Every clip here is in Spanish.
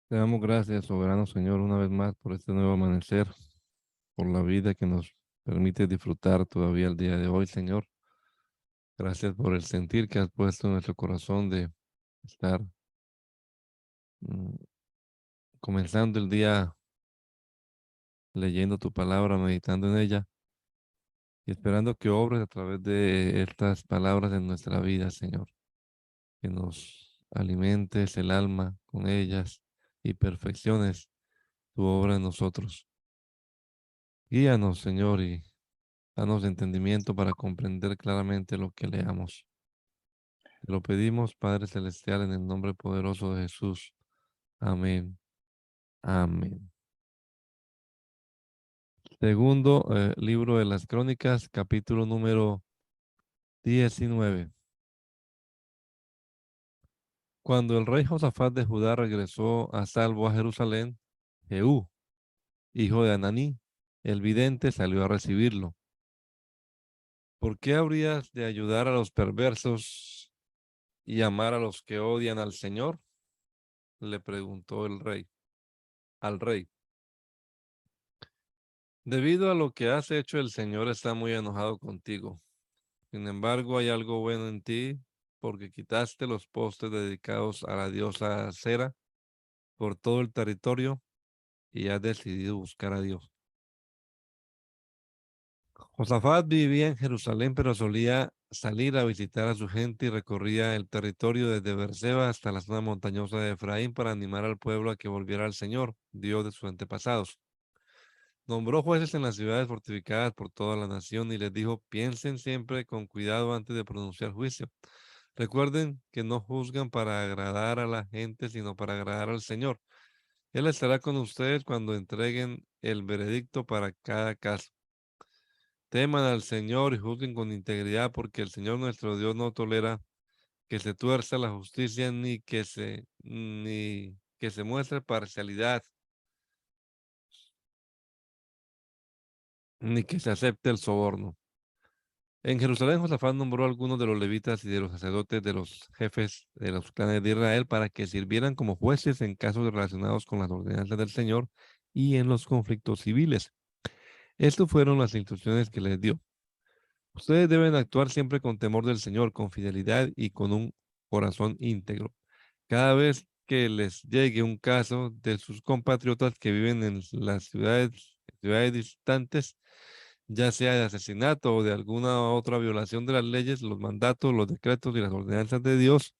Te damos gracias, soberano Señor, una vez más por este nuevo amanecer, por la vida que nos permite disfrutar todavía el día de hoy, Señor. Gracias por el sentir que has puesto en nuestro corazón de estar mm, comenzando el día leyendo tu palabra, meditando en ella y esperando que obres a través de estas palabras en nuestra vida, Señor. Que nos alimentes el alma con ellas y perfecciones tu obra en nosotros. Guíanos, Señor, y danos entendimiento para comprender claramente lo que leamos. Te lo pedimos, Padre Celestial, en el nombre poderoso de Jesús. Amén. Amén. Segundo libro de las Crónicas, capítulo número 19. Cuando el rey Josafat de Judá regresó a salvo a Jerusalén, Jehú, hijo de Ananí, el vidente, salió a recibirlo. ¿Por qué habrías de ayudar a los perversos y amar a los que odian al Señor? Le preguntó el rey al rey. Debido a lo que has hecho, el Señor está muy enojado contigo. Sin embargo, hay algo bueno en ti, porque quitaste los postes dedicados a la diosa Cera por todo el territorio y has decidido buscar a Dios. Josafat vivía en Jerusalén, pero solía salir a visitar a su gente y recorría el territorio desde Beerseba hasta la zona montañosa de Efraín para animar al pueblo a que volviera al Señor, Dios de sus antepasados. Nombró jueces en las ciudades fortificadas por toda la nación y les dijo, piensen siempre con cuidado antes de pronunciar juicio. Recuerden que no juzgan para agradar a la gente, sino para agradar al Señor. Él estará con ustedes cuando entreguen el veredicto para cada caso. Teman al Señor y juzguen con integridad, porque el Señor nuestro Dios no tolera que se tuerza la justicia ni que se muestre parcialidad, ni que se acepte el soborno. En Jerusalén, Josafat nombró a algunos de los levitas y de los sacerdotes de los jefes de los clanes de Israel para que sirvieran como jueces en casos relacionados con las ordenanzas del Señor y en los conflictos civiles. Estas fueron las instrucciones que les dio. Ustedes deben actuar siempre con temor del Señor, con fidelidad y con un corazón íntegro. Cada vez que les llegue un caso de sus compatriotas que viven en las ciudades distantes, ya sea de asesinato o de alguna otra violación de las leyes, los mandatos, los decretos y las ordenanzas de Dios,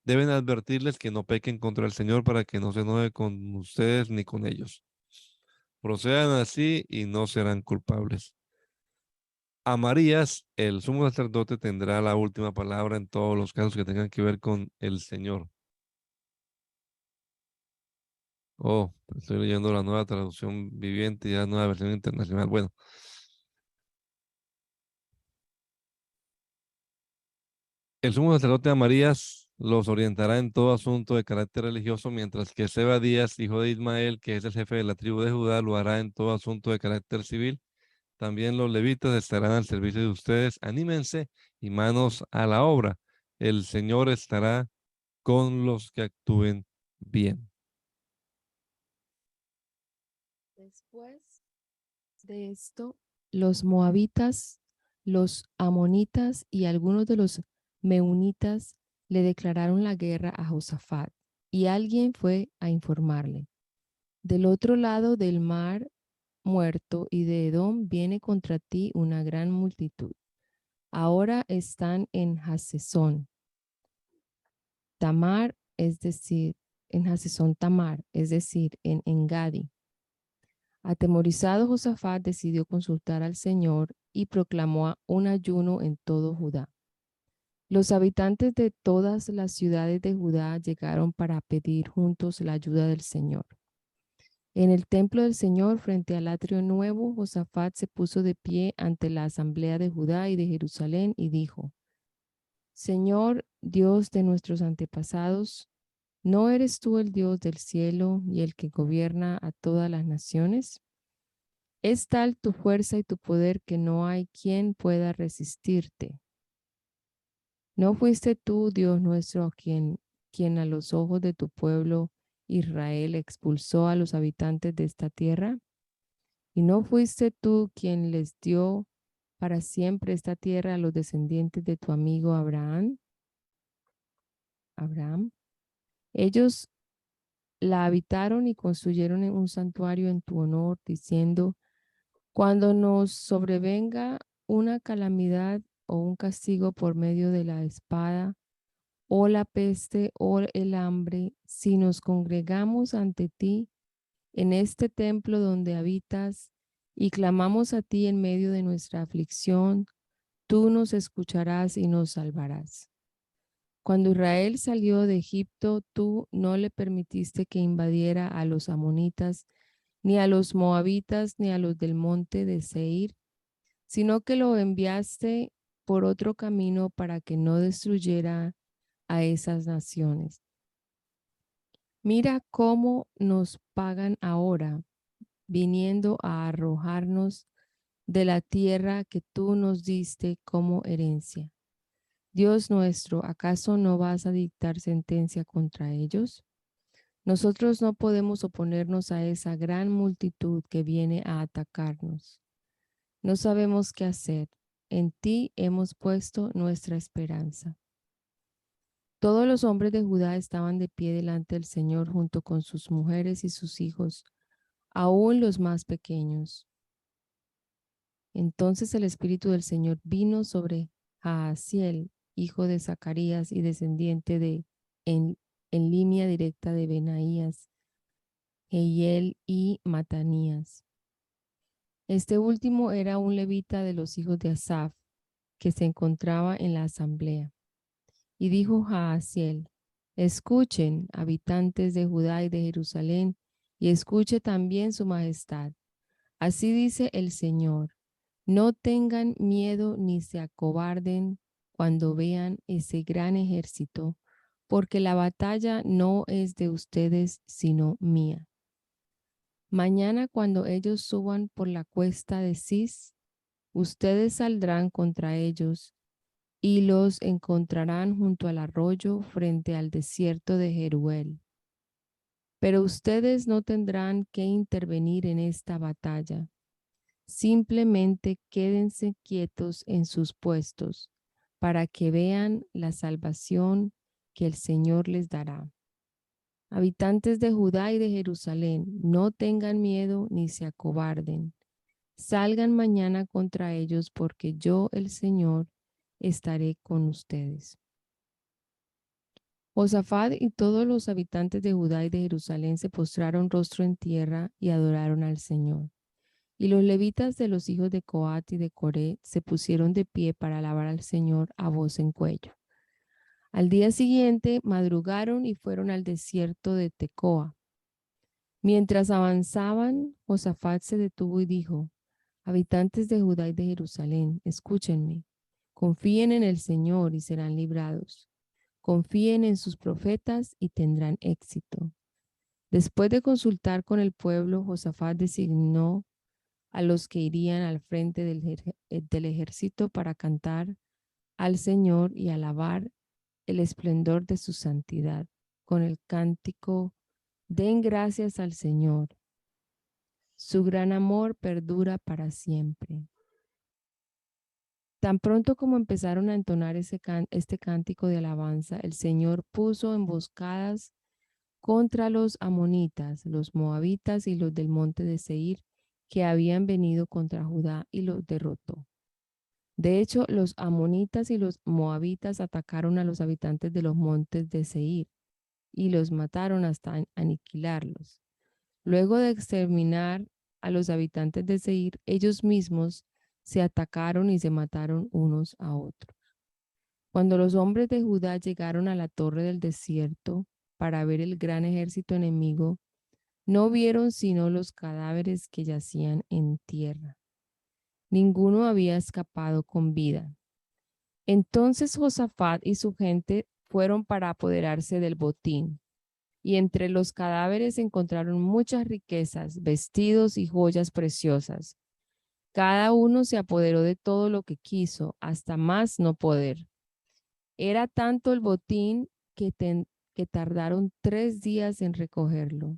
deben advertirles que no pequen contra el Señor para que no se enoje con ustedes ni con ellos. Procedan así y no serán culpables. Amarías, el sumo sacerdote, tendrá la última palabra en todos los casos que tengan que ver con el Señor. Oh, estoy leyendo la nueva traducción viviente y la nueva versión internacional. Bueno, el sumo sacerdote Amarías los orientará en todo asunto de carácter religioso, mientras que Díaz, hijo de Ismael, que es el jefe de la tribu de Judá, lo hará en todo asunto de carácter civil. También los levitas estarán al servicio de ustedes. Anímense y manos a la obra. El Señor estará con los que actúen bien. Después de esto, los moabitas, los amonitas y algunos de los meunitas le declararon la guerra a Josafat, y alguien fue a informarle. Del otro lado del mar muerto y de Edom viene contra ti una gran multitud. Ahora están en Hasesón Tamar, es decir, en Hasesón Tamar, es decir, en Engadi. Atemorizado, Josafat decidió consultar al Señor y proclamó un ayuno en todo Judá. Los habitantes de todas las ciudades de Judá llegaron para pedir juntos la ayuda del Señor. En el templo del Señor, frente al atrio nuevo, Josafat se puso de pie ante la asamblea de Judá y de Jerusalén y dijo, Señor, Dios de nuestros antepasados, ¿no eres tú el Dios del cielo y el que gobierna a todas las naciones? Es tal tu fuerza y tu poder que no hay quien pueda resistirte. ¿No fuiste tú, Dios nuestro, quien a los ojos de tu pueblo Israel expulsó a los habitantes de esta tierra? ¿Y no fuiste tú quien les dio para siempre esta tierra a los descendientes de tu amigo Abraham? Abraham. Ellos la habitaron y construyeron un santuario en tu honor, diciendo, cuando nos sobrevenga una calamidad o un castigo por medio de la espada, o la peste, o el hambre, si nos congregamos ante ti en este templo donde habitas y clamamos a ti en medio de nuestra aflicción, tú nos escucharás y nos salvarás. Cuando Israel salió de Egipto, tú no le permitiste que invadiera a los amonitas, ni a los moabitas, ni a los del monte de Seir, sino que lo enviaste por otro camino para que no destruyera a esas naciones. Mira cómo nos pagan ahora, viniendo a arrojarnos de la tierra que tú nos diste como herencia. Dios nuestro, ¿acaso no vas a dictar sentencia contra ellos? Nosotros no podemos oponernos a esa gran multitud que viene a atacarnos. No sabemos qué hacer. En ti hemos puesto nuestra esperanza. Todos los hombres de Judá estaban de pie delante del Señor junto con sus mujeres y sus hijos, aún los más pequeños. Entonces el Espíritu del Señor vino sobre Jaasiel, hijo de Zacarías y descendiente en línea directa de Benaías, Jehiel y Matanías. Este último era un levita de los hijos de Asaf, que se encontraba en la asamblea. Y dijo Jaasiel, escuchen, habitantes de Judá y de Jerusalén, y escuche también su majestad. Así dice el Señor, no tengan miedo ni se acobarden cuando vean ese gran ejército, porque la batalla no es de ustedes, sino mía. Mañana cuando ellos suban por la cuesta de Cis, ustedes saldrán contra ellos y los encontrarán junto al arroyo frente al desierto de Jeruel. Pero ustedes no tendrán que intervenir en esta batalla. Simplemente quédense quietos en sus puestos para que vean la salvación que el Señor les dará. Habitantes de Judá y de Jerusalén, no tengan miedo ni se acobarden. Salgan mañana contra ellos porque yo, el Señor, estaré con ustedes. Josafat y todos los habitantes de Judá y de Jerusalén se postraron rostro en tierra y adoraron al Señor. Y los levitas de los hijos de Coat y de Coré se pusieron de pie para alabar al Señor a voz en cuello. Al día siguiente madrugaron y fueron al desierto de Tecoa. Mientras avanzaban, Josafat se detuvo y dijo, habitantes de Judá y de Jerusalén, escúchenme, confíen en el Señor y serán librados. Confíen en sus profetas y tendrán éxito. Después de consultar con el pueblo, Josafat designó a los que irían al frente del ejército para cantar al Señor y alabar el esplendor de su santidad con el cántico, den gracias al Señor. Su gran amor perdura para siempre. Tan pronto como empezaron a entonar este cántico de alabanza, el Señor puso emboscadas contra los amonitas, los moabitas y los del monte de Seir, que habían venido contra Judá y los derrotó. De hecho, los amonitas y los moabitas atacaron a los habitantes de los montes de Seir y los mataron hasta aniquilarlos. Luego de exterminar a los habitantes de Seir, ellos mismos se atacaron y se mataron unos a otros. Cuando los hombres de Judá llegaron a la torre del desierto para ver el gran ejército enemigo, no vieron sino los cadáveres que yacían en tierra. Ninguno había escapado con vida. Entonces Josafat y su gente fueron para apoderarse del botín, y entre los cadáveres encontraron muchas riquezas, vestidos y joyas preciosas. Cada uno se apoderó de todo lo que quiso, hasta más no poder. Era tanto el botín que tardaron 3 días en recogerlo.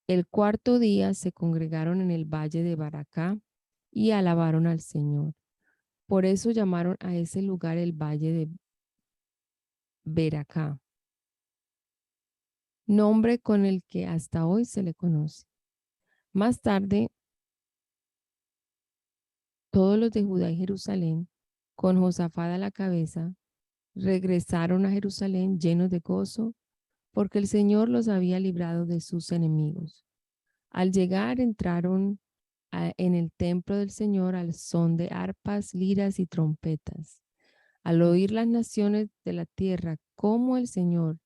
El cuarto día se congregaron en el valle de Baracá y alabaron al Señor. Por eso llamaron a ese lugar el valle de Beracá, nombre con el que hasta hoy se le conoce. Más tarde, todos los de Judá y Jerusalén, con Josafat a la cabeza, regresaron a Jerusalén llenos de gozo, porque el Señor los había librado de sus enemigos. Al llegar, entraron en el templo del Señor al son de arpas, liras y trompetas. Al oír las naciones de la tierra cómo el Señor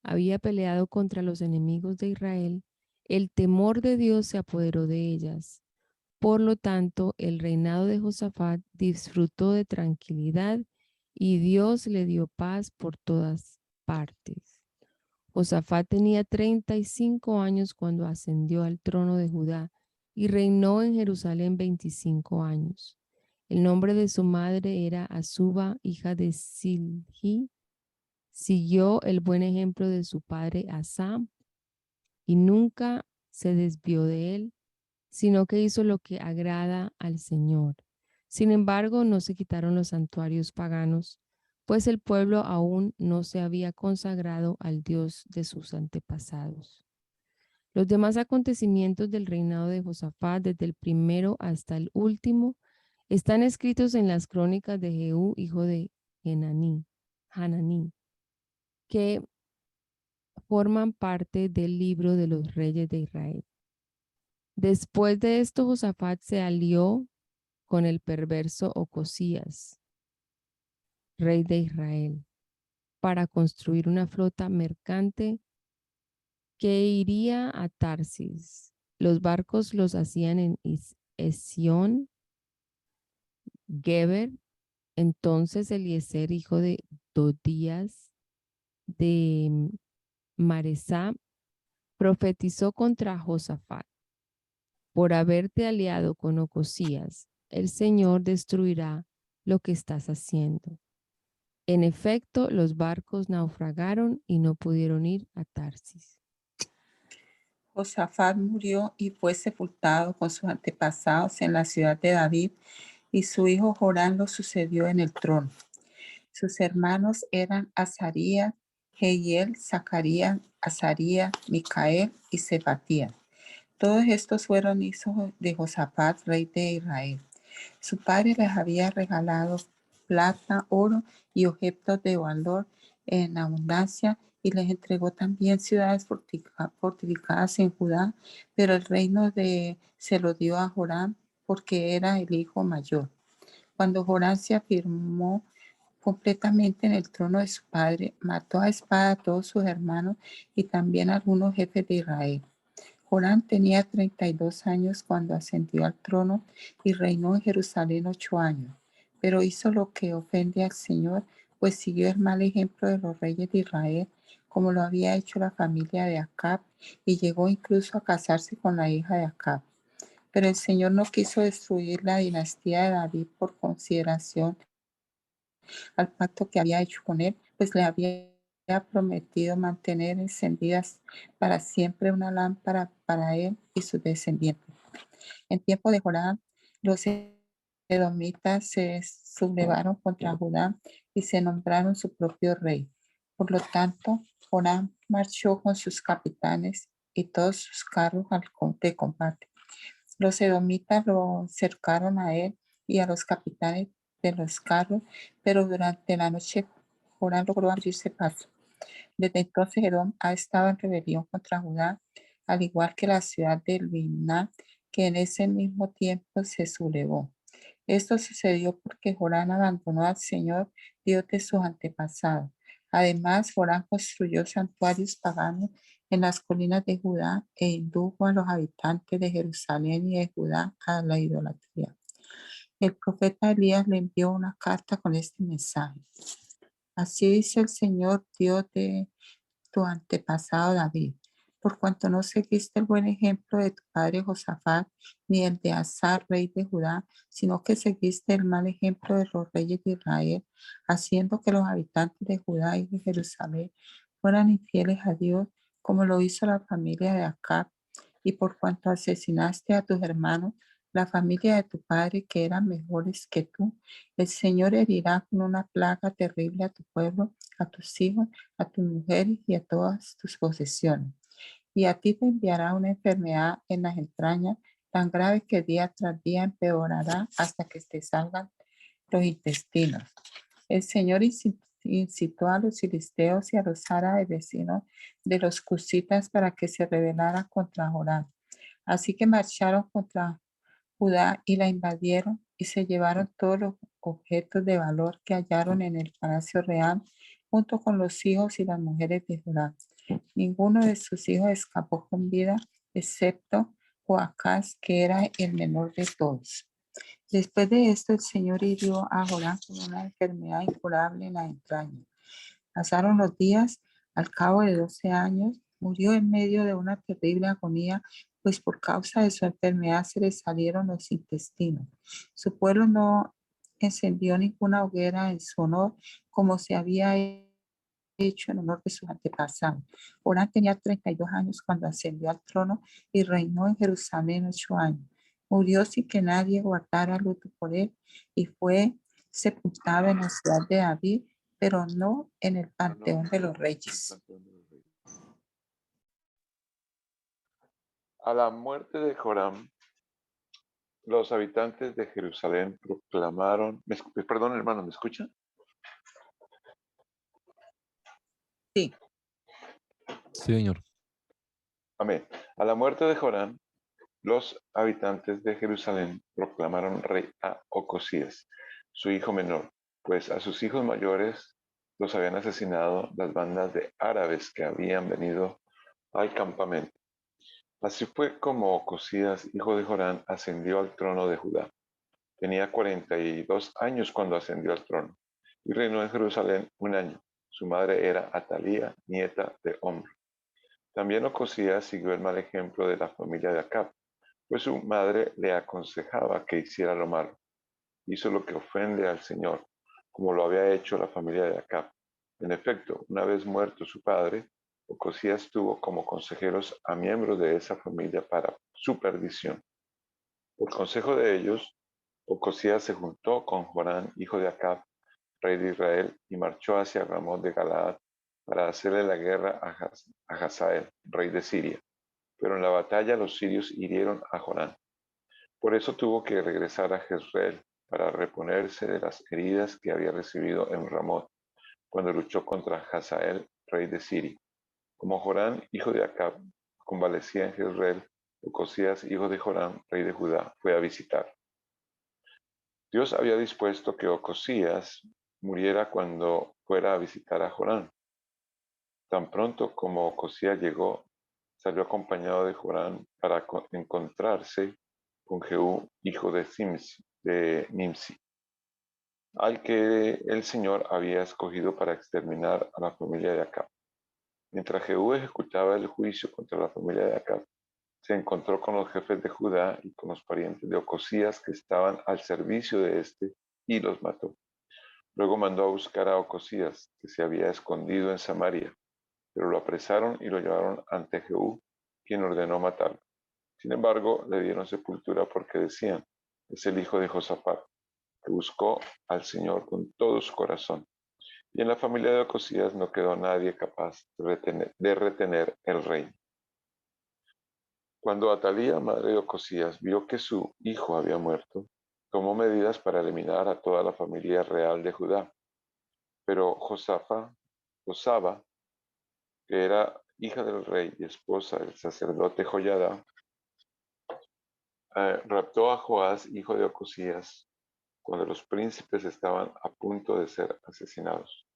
había peleado contra los enemigos de Israel, el temor de Dios se apoderó de ellas. Por lo tanto, el reinado de Josafat disfrutó de tranquilidad y Dios le dio paz por todas partes. Josafat tenía 35 años cuando ascendió al trono de Judá y reinó en Jerusalén 25 años. El nombre de su madre era Azuba, hija de Silhi. Siguió el buen ejemplo de su padre Asa y nunca se desvió de él, sino que hizo lo que agrada al Señor. Sin embargo, no se quitaron los santuarios paganos, pues el pueblo aún no se había consagrado al Dios de sus antepasados. Los demás acontecimientos del reinado de Josafat, desde el primero hasta el último, están escritos en las crónicas de Jehú, hijo de Hananí, que forman parte del libro de los reyes de Israel. Después de esto, Josafat se alió con el perverso Ocosías, rey de Israel, para construir una flota mercante que iría a Tarsis. Los barcos los hacían en Esión, Geber. Entonces Eliezer, hijo de Dodías de Maresá, profetizó contra Josafat: por haberte aliado con Ocosías, el Señor destruirá lo que estás haciendo. En efecto, los barcos naufragaron y no pudieron ir a Tarsis. Josafat murió y fue sepultado con sus antepasados en la ciudad de David, y su hijo Jorán lo sucedió en el trono. Sus hermanos eran Azarías, Jehiel, Zacarías, Azarías, Micael y Sebatías. Todos estos fueron hijos de Josafat, rey de Israel. Su padre les había regalado plata, oro y objetos de valor en abundancia, y les entregó también ciudades fortificadas en Judá, pero el reino se lo dio a Joram porque era el hijo mayor. Cuando Joram se afirmó completamente en el trono de su padre, mató a espada a todos sus hermanos y también a algunos jefes de Israel. Joram tenía 32 años cuando ascendió al trono y reinó en Jerusalén 8 años, pero hizo lo que ofende al Señor, pues siguió el mal ejemplo de los reyes de Israel, como lo había hecho la familia de Acab, y llegó incluso a casarse con la hija de Acab. Pero el Señor no quiso destruir la dinastía de David por consideración al pacto que había hecho con él, pues le había prometido mantener encendidas para siempre una lámpara para él y sus descendientes. En tiempo de Joram, los edomitas se sublevaron contra Judá y se nombraron su propio rey. Por lo tanto, Joram marchó con sus capitanes y todos sus carros de combate. Los edomitas lo cercaron a él y a los capitanes de los carros, pero durante la noche Joram logró abrirse paso. Desde entonces Edom ha estado en rebelión contra Judá, al igual que la ciudad de Libná, que en ese mismo tiempo se sublevó. Esto sucedió porque Joram abandonó al Señor, Dios de sus antepasados. Además, Joram construyó santuarios paganos en las colinas de Judá e indujo a los habitantes de Jerusalén y de Judá a la idolatría. El profeta Elías le envió una carta con este mensaje: así dice el Señor, Dios de tu antepasado David, por cuanto no seguiste el buen ejemplo de tu padre Josafat, ni el de Asa, rey de Judá, sino que seguiste el mal ejemplo de los reyes de Israel, haciendo que los habitantes de Judá y de Jerusalén fueran infieles a Dios, como lo hizo la familia de Acab, y por cuanto asesinaste a tus hermanos, la familia de tu padre, que eran mejores que tú, el Señor herirá con una plaga terrible a tu pueblo, a tus hijos, a tus mujeres y a todas tus posesiones. Y a ti te enviará una enfermedad en las entrañas tan grave que día tras día empeorará hasta que te salgan los intestinos. El Señor incitó a los filisteos y a los árabes vecinos de los cusitas para que se rebelaran contra Joram. Así que marcharon contra Judá y la invadieron y se llevaron todos los objetos de valor que hallaron en el palacio real, junto con los hijos y las mujeres de Judá. Ninguno de sus hijos escapó con vida, excepto Joacás, que era el menor de todos. Después de esto, el Señor hirió a Joram con una enfermedad incurable en la entraña. Pasaron los días, al cabo de 12 años, murió en medio de una terrible agonía, pues por causa de su enfermedad se le salieron los intestinos. Su pueblo no encendió ninguna hoguera en su honor, como se había hecho en honor de sus antepasados. Joram tenía 32 años cuando ascendió al trono y reinó en Jerusalén 8 años. Murió sin que nadie guardara luto por él y fue sepultado en la ciudad de David, pero no en el panteón de los reyes. A la muerte de Joram, los habitantes de Jerusalén proclamaron, perdón hermano, ¿me escucha? Sí. Sí, señor. Amén. A la muerte de Joram, los habitantes de Jerusalén proclamaron rey a Ocosías, su hijo menor, pues a sus hijos mayores los habían asesinado las bandas de árabes que habían venido al campamento. Así fue como Ocosías, hijo de Joram, ascendió al trono de Judá. Tenía 42 años cuando ascendió al trono y reinó en Jerusalén un año. Su madre era Atalía, nieta de Omri. También Ocosías siguió el mal ejemplo de la familia de Acab, pues su madre le aconsejaba que hiciera lo malo. Hizo lo que ofende al Señor, como lo había hecho la familia de Acab. En efecto, una vez muerto su padre, Ocosías tuvo como consejeros a miembros de esa familia para su perdición. Por consejo de ellos, Ocosías se juntó con Joram, hijo de Acab, rey de Israel, y marchó hacia Ramón de Galaad para hacerle la guerra a Hazael, rey de Siria. Pero en la batalla los sirios hirieron a Joram. Por eso tuvo que regresar a Jezreel para reponerse de las heridas que había recibido en Ramot, cuando luchó contra Hazael, rey de Siria. Como Joram, hijo de Acab, convalecía en Jezreel, Ocosías, hijo de Joram, rey de Judá, fue a visitar. Dios había dispuesto que Ocosías muriera cuando fuera a visitar a Joram. Tan pronto como Ocosías llegó, salió acompañado de Joram para encontrarse con Jehú, hijo de Nimsi, al que el Señor había escogido para exterminar a la familia de Acab. Mientras Jehú ejecutaba el juicio contra la familia de Acab, se encontró con los jefes de Judá y con los parientes de Ocosías que estaban al servicio de éste y los mató. Luego mandó a buscar a Ocosías, que se había escondido en Samaria, pero lo apresaron y lo llevaron ante Jehú, quien ordenó matarlo. Sin embargo, le dieron sepultura porque decían, es el hijo de Josafat, que buscó al Señor con todo su corazón. Y en la familia de Ocosías no quedó nadie capaz de retener el reino. Cuando Atalía, madre de Ocosías, vio que su hijo había muerto, tomó medidas para eliminar a toda la familia real de Judá. Pero Josaba, que era hija del rey y esposa del sacerdote Joiada, raptó a Joás, hijo de Ocosías, cuando los príncipes estaban a punto de ser asesinados.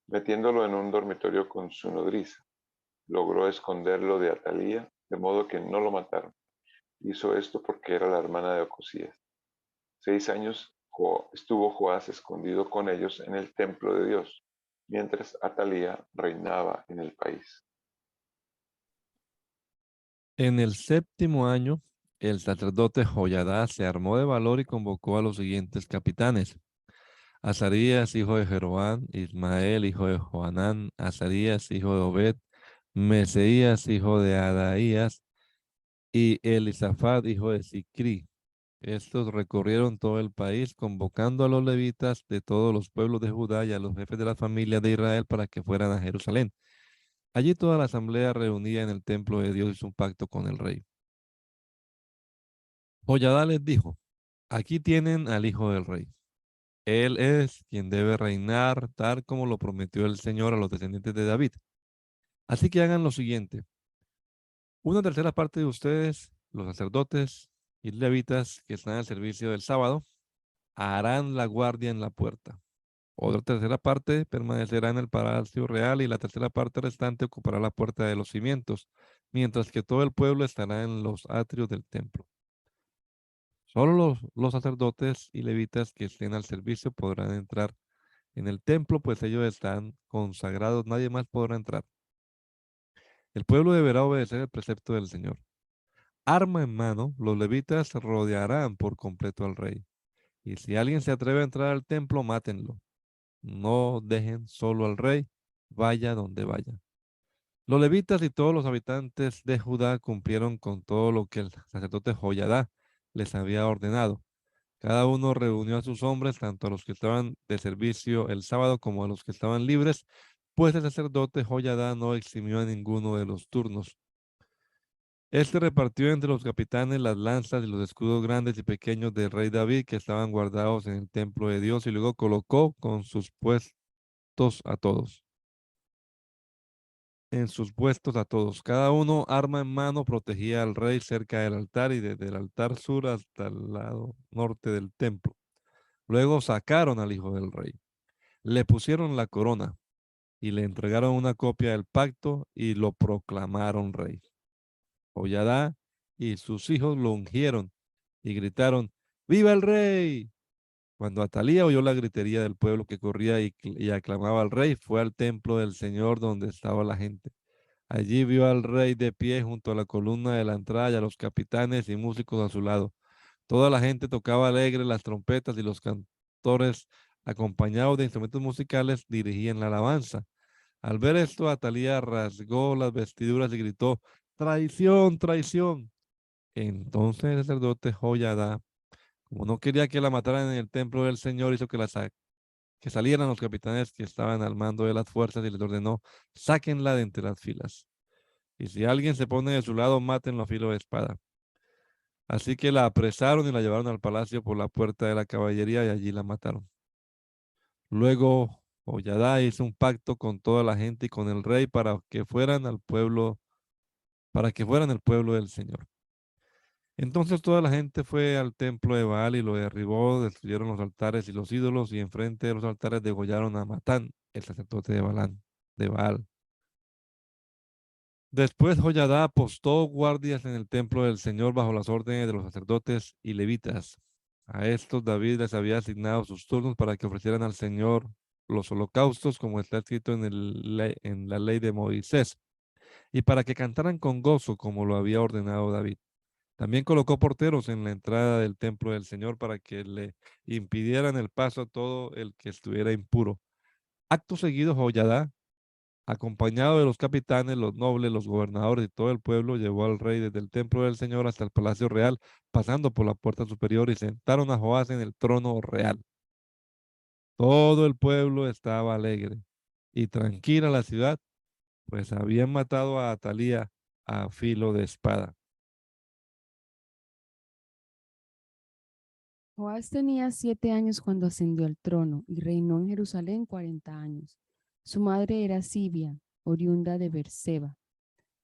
Metiéndolo en un dormitorio con su nodriza, logró esconderlo de Atalía, de modo que no lo mataron. Hizo esto porque era la hermana de Ocosías. 6 años estuvo Joás escondido con ellos en el templo de Dios, mientras Atalía reinaba en el país. En el 7º año, el sacerdote Joiada se armó de valor y convocó a los siguientes capitanes: Azarías, hijo de Jeroán, Ismael, hijo de Johanán, Azarías, hijo de Obed, Meseías, hijo de Adaías, y Elisafat, hijo de Sicri. Estos recorrieron todo el país, convocando a los levitas de todos los pueblos de Judá y a los jefes de las familias de Israel para que fueran a Jerusalén. Allí toda la asamblea reunida en el templo de Dios hizo un pacto con el rey. Joyadá les dijo, aquí tienen al hijo del rey. Él es quien debe reinar tal como lo prometió el Señor a los descendientes de David. Así que hagan lo siguiente. Una tercera parte de ustedes, los sacerdotes y levitas que están al servicio del sábado, harán la guardia en la puerta. Otra tercera parte permanecerá en el palacio real y la tercera parte restante ocupará la puerta de los cimientos, mientras que todo el pueblo estará en los atrios del templo. Solo los sacerdotes y levitas que estén al servicio podrán entrar en el templo, pues ellos están consagrados, nadie más podrá entrar. El pueblo deberá obedecer el precepto del Señor. Arma en mano, los levitas rodearán por completo al rey. Y si alguien se atreve a entrar al templo, mátenlo. No dejen solo al rey, vaya donde vaya. Los levitas y todos los habitantes de Judá cumplieron con todo lo que el sacerdote Joyadá les había ordenado. Cada uno reunió a sus hombres, tanto a los que estaban de servicio el sábado como a los que estaban libres, pues el sacerdote Joyadá no eximió a ninguno de los turnos. Este repartió entre los capitanes las lanzas y los escudos grandes y pequeños del rey David que estaban guardados en el templo de Dios y luego colocó con sus puestos a todos. En sus puestos a todos. Cada uno arma en mano protegía al rey cerca del altar y desde el altar sur hasta el lado norte del templo. Luego sacaron al hijo del rey. Le pusieron la corona y le entregaron una copia del pacto y lo proclamaron rey. Joyadá y sus hijos lo ungieron y gritaron, ¡Viva el rey! Cuando Atalía oyó la gritería del pueblo que corría y aclamaba al rey, fue al templo del Señor donde estaba la gente. Allí vio al rey de pie junto a la columna de la entrada y a los capitanes y músicos a su lado. Toda la gente tocaba alegre las trompetas y los cantores, acompañados de instrumentos musicales, dirigían la alabanza. Al ver esto, Atalía rasgó las vestiduras y gritó, ¡Traición, traición! Entonces el sacerdote Joyadá, como no quería que la mataran en el templo del Señor, hizo que salieran los capitanes que estaban al mando de las fuerzas y les ordenó, sáquenla de entre las filas. Y si alguien se pone de su lado, mátenlo a filo de espada. Así que la apresaron y la llevaron al palacio por la puerta de la caballería y allí la mataron. Luego Joyadá hizo un pacto con toda la gente y con el rey para que fueran el pueblo del Señor. Entonces toda la gente fue al templo de Baal y lo derribó, destruyeron los altares y los ídolos y enfrente de los altares degollaron a Matán, el sacerdote de Baal. Después Joyadá apostó guardias en el templo del Señor bajo las órdenes de los sacerdotes y levitas. A estos David les había asignado sus turnos para que ofrecieran al Señor los holocaustos, como está escrito en la ley de Moisés, y para que cantaran con gozo, como lo había ordenado David. También colocó porteros en la entrada del templo del Señor para que le impidieran el paso a todo el que estuviera impuro. Acto seguido, Joyadá, acompañado de los capitanes, los nobles, los gobernadores y todo el pueblo, llevó al rey desde el templo del Señor hasta el palacio real, pasando por la puerta superior y sentaron a Joás en el trono real. Todo el pueblo estaba alegre y tranquila la ciudad, pues habían matado a Atalía a filo de espada. Joás tenía 7 años cuando ascendió al trono y reinó en Jerusalén 40 años. Su madre era Sibia, oriunda de Berseba.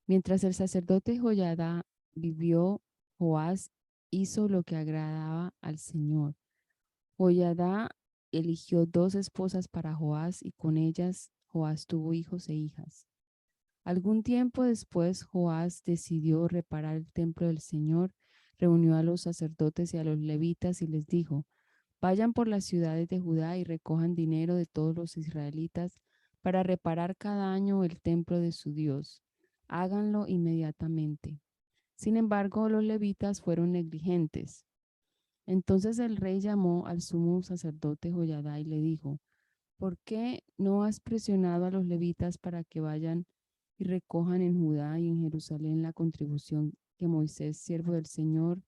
Mientras el sacerdote Joyadá vivió, Joás hizo lo que agradaba al Señor. Joyadá eligió 2 esposas para Joás y con ellas Joás tuvo hijos e hijas. Algún tiempo después, Joás decidió reparar el templo del Señor, reunió a los sacerdotes y a los levitas y les dijo, vayan por las ciudades de Judá y recojan dinero de todos los israelitas para reparar cada año el templo de su Dios. Háganlo inmediatamente. Sin embargo, los levitas fueron negligentes. Entonces el rey llamó al sumo sacerdote Joiada y le dijo: ¿Por qué no has presionado a los levitas para que vayan y recojan en Judá y en Jerusalén la contribución que Moisés, siervo del Señor,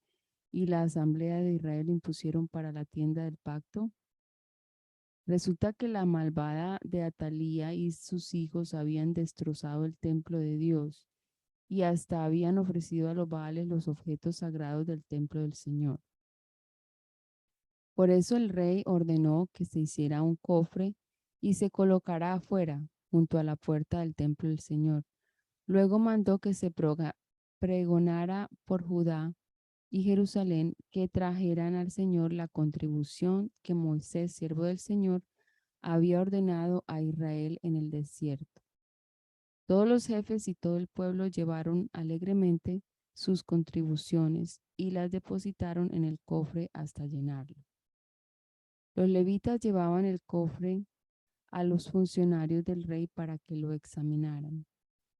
y la asamblea de Israel impusieron para la tienda del pacto? Resulta que la malvada de Atalía y sus hijos habían destrozado el templo de Dios y hasta habían ofrecido a los Baales los objetos sagrados del templo del Señor. Por eso el rey ordenó que se hiciera un cofre y se colocara afuera, junto a la puerta del templo del Señor. Luego mandó que se pregonara por Judá y Jerusalén que trajeran al Señor la contribución que Moisés, siervo del Señor, había ordenado a Israel en el desierto. Todos los jefes y todo el pueblo llevaron alegremente sus contribuciones y las depositaron en el cofre hasta llenarlo. Los levitas llevaban el cofre a los funcionarios del rey para que lo examinaran.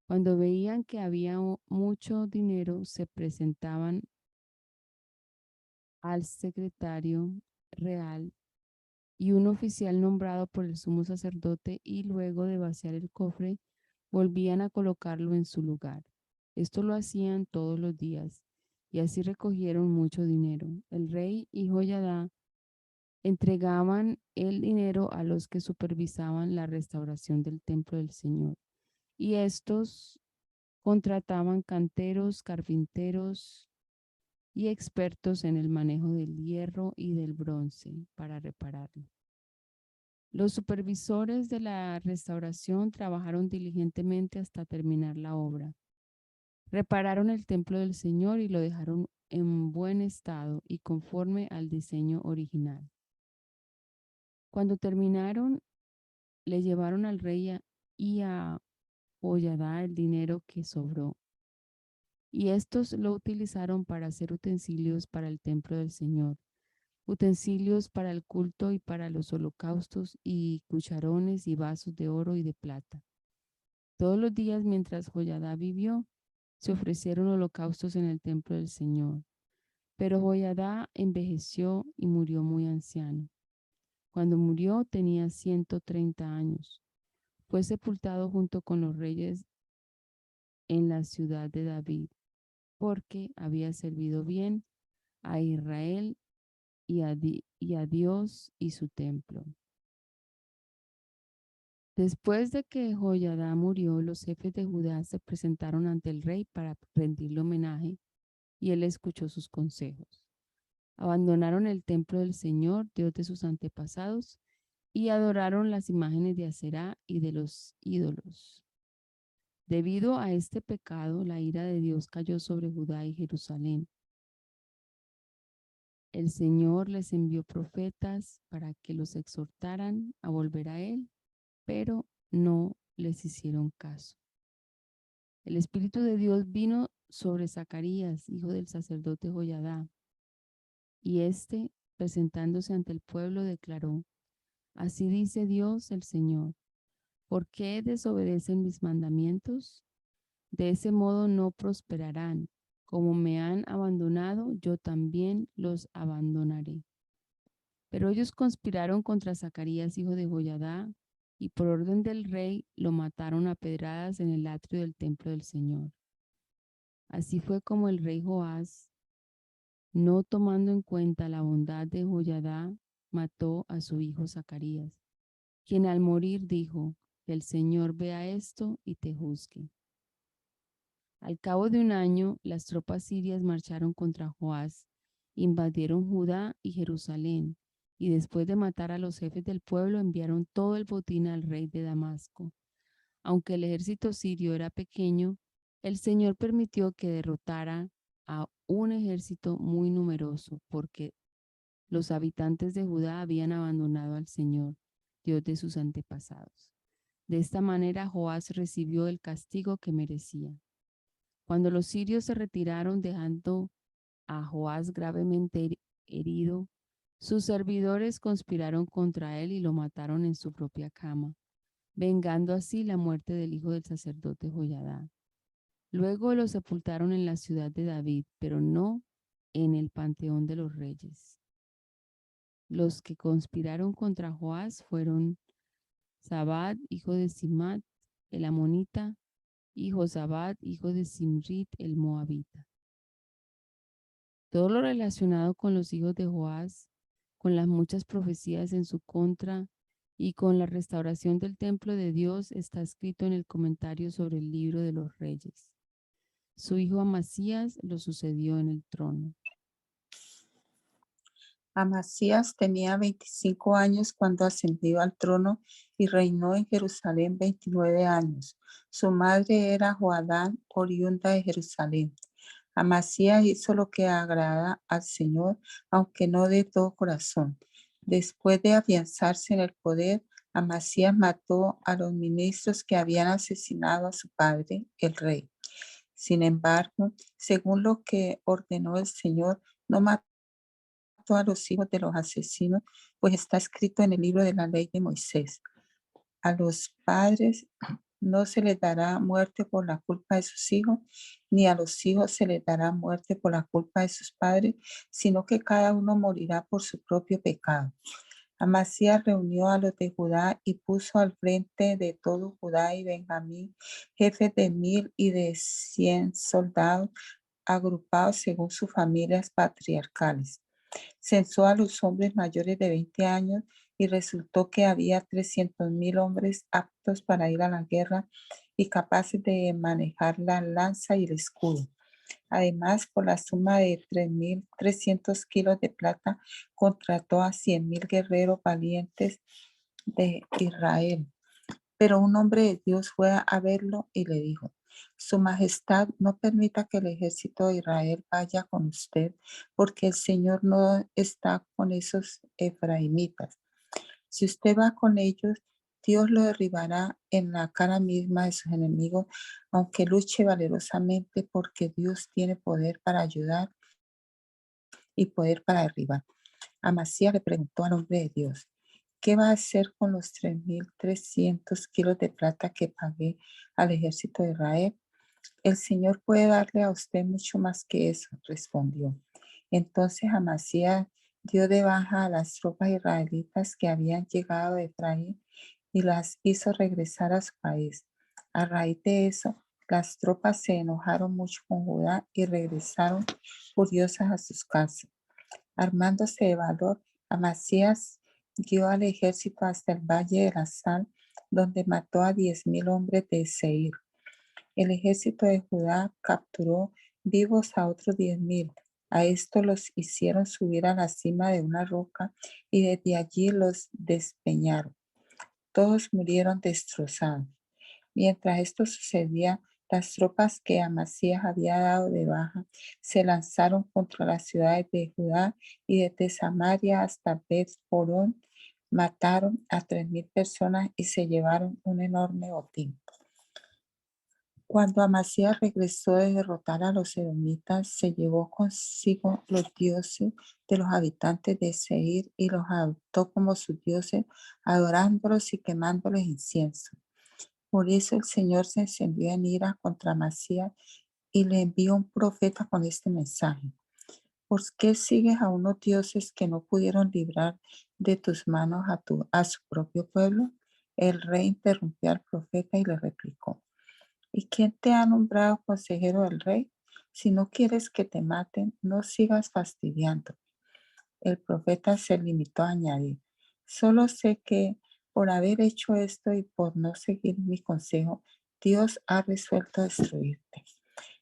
Cuando veían que había mucho dinero, se presentaban al secretario real y un oficial nombrado por el sumo sacerdote, y luego de vaciar el cofre, volvían a colocarlo en su lugar. Esto lo hacían todos los días, y así recogieron mucho dinero. El rey y Joiada entregaban el dinero a los que supervisaban la restauración del templo del Señor, y estos contrataban canteros, carpinteros y expertos en el manejo del hierro y del bronce para repararlo. Los supervisores de la restauración trabajaron diligentemente hasta terminar la obra. Repararon el templo del Señor y lo dejaron en buen estado y conforme al diseño original. Cuando terminaron, le llevaron al rey y a Joiada el dinero que sobró, y estos lo utilizaron para hacer utensilios para el templo del Señor, utensilios para el culto y para los holocaustos, y cucharones y vasos de oro y de plata. Todos los días mientras Joiada vivió, se ofrecieron holocaustos en el templo del Señor. Pero Joiada envejeció y murió muy anciano. Cuando murió tenía 130 años. Fue sepultado junto con los reyes en la ciudad de David, porque había servido bien a Israel y a Dios y su templo. Después de que Joiada murió, los jefes de Judá se presentaron ante el rey para rendirle homenaje, y él escuchó sus consejos. Abandonaron el templo del Señor, Dios de sus antepasados, y adoraron las imágenes de Aserá y de los ídolos. Debido a este pecado, la ira de Dios cayó sobre Judá y Jerusalén. El Señor les envió profetas para que los exhortaran a volver a Él, pero no les hicieron caso. El Espíritu de Dios vino sobre Zacarías, hijo del sacerdote Joiada, y éste, presentándose ante el pueblo, declaró: Así dice Dios el Señor, ¿por qué desobedecen mis mandamientos? De ese modo no prosperarán. Como me han abandonado, yo también los abandonaré. Pero ellos conspiraron contra Zacarías, hijo de Joiada, y por orden del rey lo mataron a pedradas en el atrio del templo del Señor. Así fue como el rey Joás, no tomando en cuenta la bondad de Joiada, mató a su hijo Zacarías, quien al morir dijo: que el Señor vea esto y te juzgue. Al cabo de un año, las tropas sirias marcharon contra Joás, invadieron Judá y Jerusalén, y después de matar a los jefes del pueblo, enviaron todo el botín al rey de Damasco. Aunque el ejército sirio era pequeño, el Señor permitió que derrotara a un ejército muy numeroso, porque los habitantes de Judá habían abandonado al Señor, Dios de sus antepasados. De esta manera, Joás recibió el castigo que merecía. Cuando los sirios se retiraron, dejando a Joás gravemente herido, sus servidores conspiraron contra él y lo mataron en su propia cama, vengando así la muerte del hijo del sacerdote Joiada. Luego lo sepultaron en la ciudad de David, pero no en el panteón de los reyes. Los que conspiraron contra Joás fueron Zabad, hijo de Simat, el amonita, y Josabad, hijo de Simrit, el moabita. Todo lo relacionado con los hijos de Joás, con las muchas profecías en su contra y con la restauración del templo de Dios está escrito en el comentario sobre el libro de los reyes. Su hijo Amasías lo sucedió en el trono. Amasías tenía 25 años cuando ascendió al trono y reinó en Jerusalén 29 años. Su madre era Joadán, oriunda de Jerusalén. Amasías hizo lo que agrada al Señor, aunque no de todo corazón. Después de afianzarse en el poder, Amasías mató a los ministros que habían asesinado a su padre, el rey. Sin embargo, según lo que ordenó el Señor, no mató a los hijos de los asesinos, pues está escrito en el libro de la ley de Moisés. A los padres no se les dará muerte por la culpa de sus hijos, ni a los hijos se les dará muerte por la culpa de sus padres, sino que cada uno morirá por su propio pecado. Amasías reunió a los de Judá y puso al frente de todo Judá y Benjamín jefes de 1000 y de 100 soldados, agrupados según sus familias patriarcales. Censó a los hombres mayores de 20 años y resultó que había 300,000 hombres aptos para ir a la guerra y capaces de manejar la lanza y el escudo. Además, por la suma de 3,300 kilos de plata, contrató a 100,000 guerreros valientes de Israel. Pero un hombre de Dios fue a verlo y le dijo: Su Majestad, no permita que el ejército de Israel vaya con usted, porque el Señor no está con esos efraimitas. Si usted va con ellos, Dios lo derribará en la cara misma de sus enemigos, aunque luche valerosamente, porque Dios tiene poder para ayudar y poder para derribar. Amasías le preguntó al hombre de Dios: ¿Qué va a hacer con los 3,300 kilos de plata que pagué al ejército de Israel? El Señor puede darle a usted mucho más que eso, respondió. Entonces Amasías dio de baja a las tropas israelitas que habían llegado de Efraín y las hizo regresar a su país. A raíz de eso, las tropas se enojaron mucho con Judá y regresaron furiosas a sus casas. Armándose de valor, Amasías guió al ejército hasta el valle de la Sal, donde mató a 10,000 hombres de Seir. El ejército de Judá capturó vivos a otros 10,000. A esto los hicieron subir a la cima de una roca y desde allí los despeñaron. Todos murieron destrozados. Mientras esto sucedía, las tropas que Amasías había dado de baja se lanzaron contra las ciudades de Judá y desde Samaria hasta Bet-Horón mataron a 3,000 personas y se llevaron un enorme botín. Cuando Amasías regresó de derrotar a los edomitas, se llevó consigo los dioses de los habitantes de Seir y los adoptó como sus dioses, adorándolos y quemándoles incienso. Por eso el Señor se encendió en ira contra Amasías y le envió un profeta con este mensaje: ¿Por qué sigues a unos dioses que no pudieron librar de tus manos a su propio pueblo? El rey interrumpió al profeta y le replicó: ¿Y quién te ha nombrado consejero del rey? Si no quieres que te maten, no sigas fastidiando. El profeta se limitó a añadir: Solo sé que por haber hecho esto y por no seguir mi consejo, Dios ha resuelto destruirte.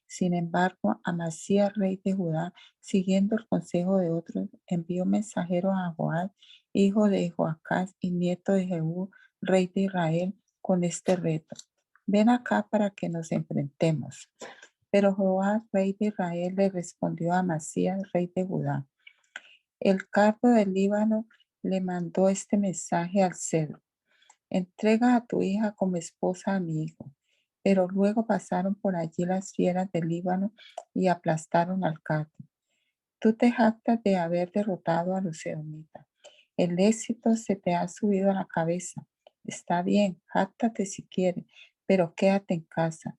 Sin embargo, Amasías, rey de Judá, siguiendo el consejo de otros, envió mensajeros a Joás, hijo de Joacás y nieto de Jehú, rey de Israel, con este reto: Ven acá para que nos enfrentemos. Pero Joás, rey de Israel, le respondió a Amasías, rey de Judá: El cardo del Líbano le mandó este mensaje al cedro: Entrega a tu hija como esposa a mi hijo. Pero luego pasaron por allí las fieras del Líbano y aplastaron al cardo. Tú te jactas de haber derrotado a los edomitas. El éxito se te ha subido a la cabeza. Está bien, jáctate si quieres, pero quédate en casa.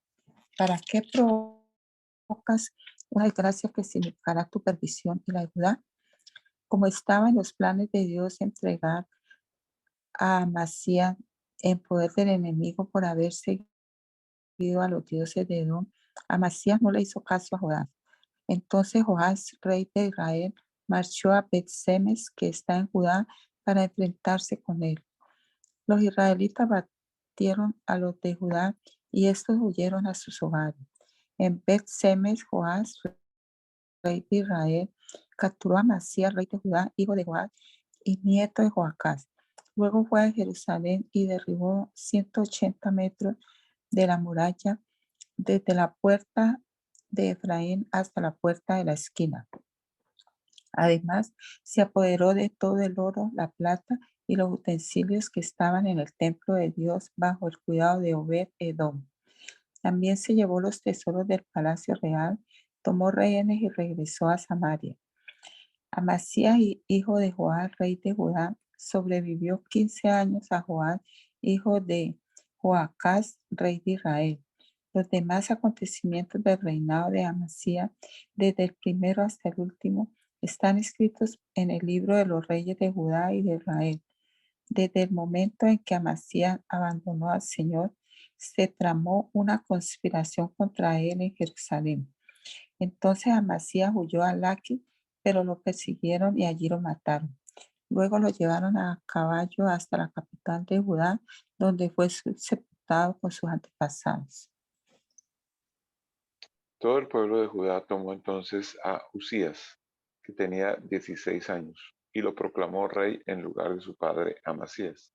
¿Para qué provocas una desgracia que significará tu perdición y la ayuda? Como estaba en los planes de Dios entregar a Amasías en poder del enemigo por haber seguido a los dioses de Edom, Amasías no le hizo caso a Joás. Entonces Joás, rey de Israel, marchó a Bet-Semes, que está en Judá, para enfrentarse con él. Los israelitas batieron a los de Judá y estos huyeron a sus hogares. En Bet-Semes, Joás, rey de Israel, capturó a Amasías, rey de Judá, hijo de Joás y nieto de Joacás. Luego fue a Jerusalén y derribó 180 metros de la muralla desde la puerta de Efraín hasta la puerta de la esquina. Además, se apoderó de todo el oro, la plata y los utensilios que estaban en el templo de Dios bajo el cuidado de Obed-Edom. También se llevó los tesoros del palacio real, tomó rehenes y regresó a Samaria. Amasías, hijo de Joás, rey de Judá, sobrevivió 15 años a Joás, hijo de Joacás, rey de Israel. Los demás acontecimientos del reinado de Amasías, desde el primero hasta el último, están escritos en el libro de los reyes de Judá y de Israel. Desde el momento en que Amasías abandonó al Señor, se tramó una conspiración contra él en Jerusalén. Entonces Amasías huyó a Laquis, pero lo persiguieron y allí lo mataron. Luego lo llevaron a caballo hasta la capital de Judá, donde fue sepultado con sus antepasados. Todo el pueblo de Judá tomó entonces a Usías, que tenía 16 años, y lo proclamó rey en lugar de su padre Amasías.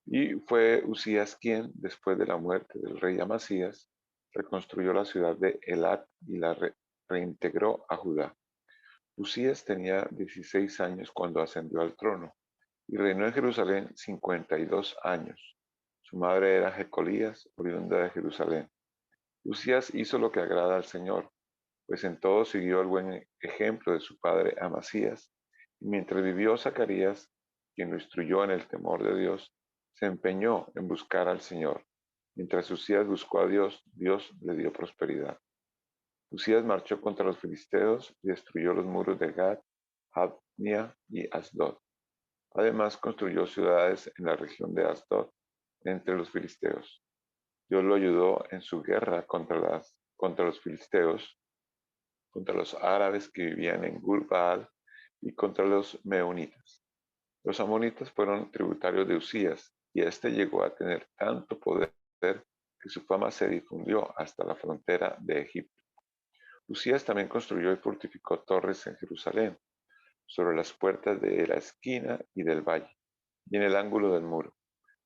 Y fue Usías quien, después de la muerte del rey Amasías, reconstruyó la ciudad de Elat y la reintegró a Judá. Usías tenía 16 años cuando ascendió al trono y reinó en Jerusalén 52 años. Su madre era Jecolías, oriunda de Jerusalén. Usías hizo lo que agrada al Señor, pues en todo siguió el buen ejemplo de su padre Amasías, y mientras vivió Zacarías, quien lo instruyó en el temor de Dios, se empeñó en buscar al Señor. Mientras Usías buscó a Dios, Dios le dio prosperidad. Usías marchó contra los filisteos y destruyó los muros de Gad, Jabnia y Asdod. Además construyó ciudades en la región de Asdod, entre los filisteos. Dios lo ayudó en su guerra contra los filisteos, contra los árabes que vivían en Gur-Baal y contra los meunitas. Los amonitas fueron tributarios de Usías y éste llegó a tener tanto poder que su fama se difundió hasta la frontera de Egipto. Usías también construyó y fortificó torres en Jerusalén, sobre las puertas de la esquina y del valle, y en el ángulo del muro.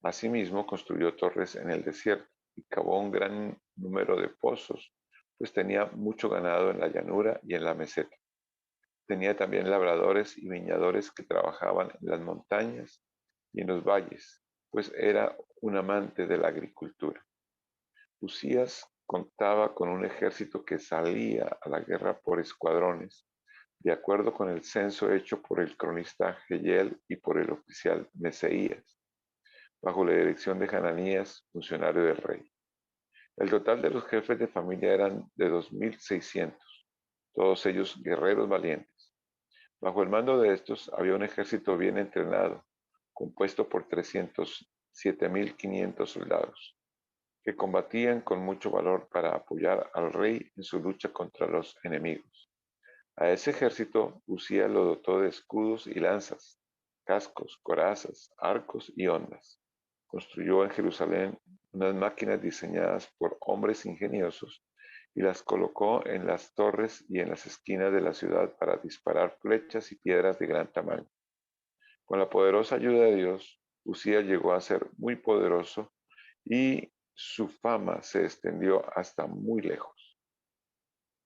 Asimismo, construyó torres en el desierto y cavó un gran número de pozos, pues tenía mucho ganado en la llanura y en la meseta. Tenía también labradores y viñadores que trabajaban en las montañas y en los valles, pues era un amante de la agricultura. Usías contaba con un ejército que salía a la guerra por escuadrones, de acuerdo con el censo hecho por el cronista Jehiel y por el oficial Meseías, bajo la dirección de Hananías, funcionario del rey. El total de los jefes de familia eran de 2,600, todos ellos guerreros valientes. Bajo el mando de estos había un ejército bien entrenado, compuesto por 307,500 soldados, que combatían con mucho valor para apoyar al rey en su lucha contra los enemigos. A ese ejército Usías lo dotó de escudos y lanzas, cascos, corazas, arcos y hondas. Construyó en Jerusalén unas máquinas diseñadas por hombres ingeniosos y las colocó en las torres y en las esquinas de la ciudad para disparar flechas y piedras de gran tamaño. Con la poderosa ayuda de Dios, Usías llegó a ser muy poderoso y su fama se extendió hasta muy lejos.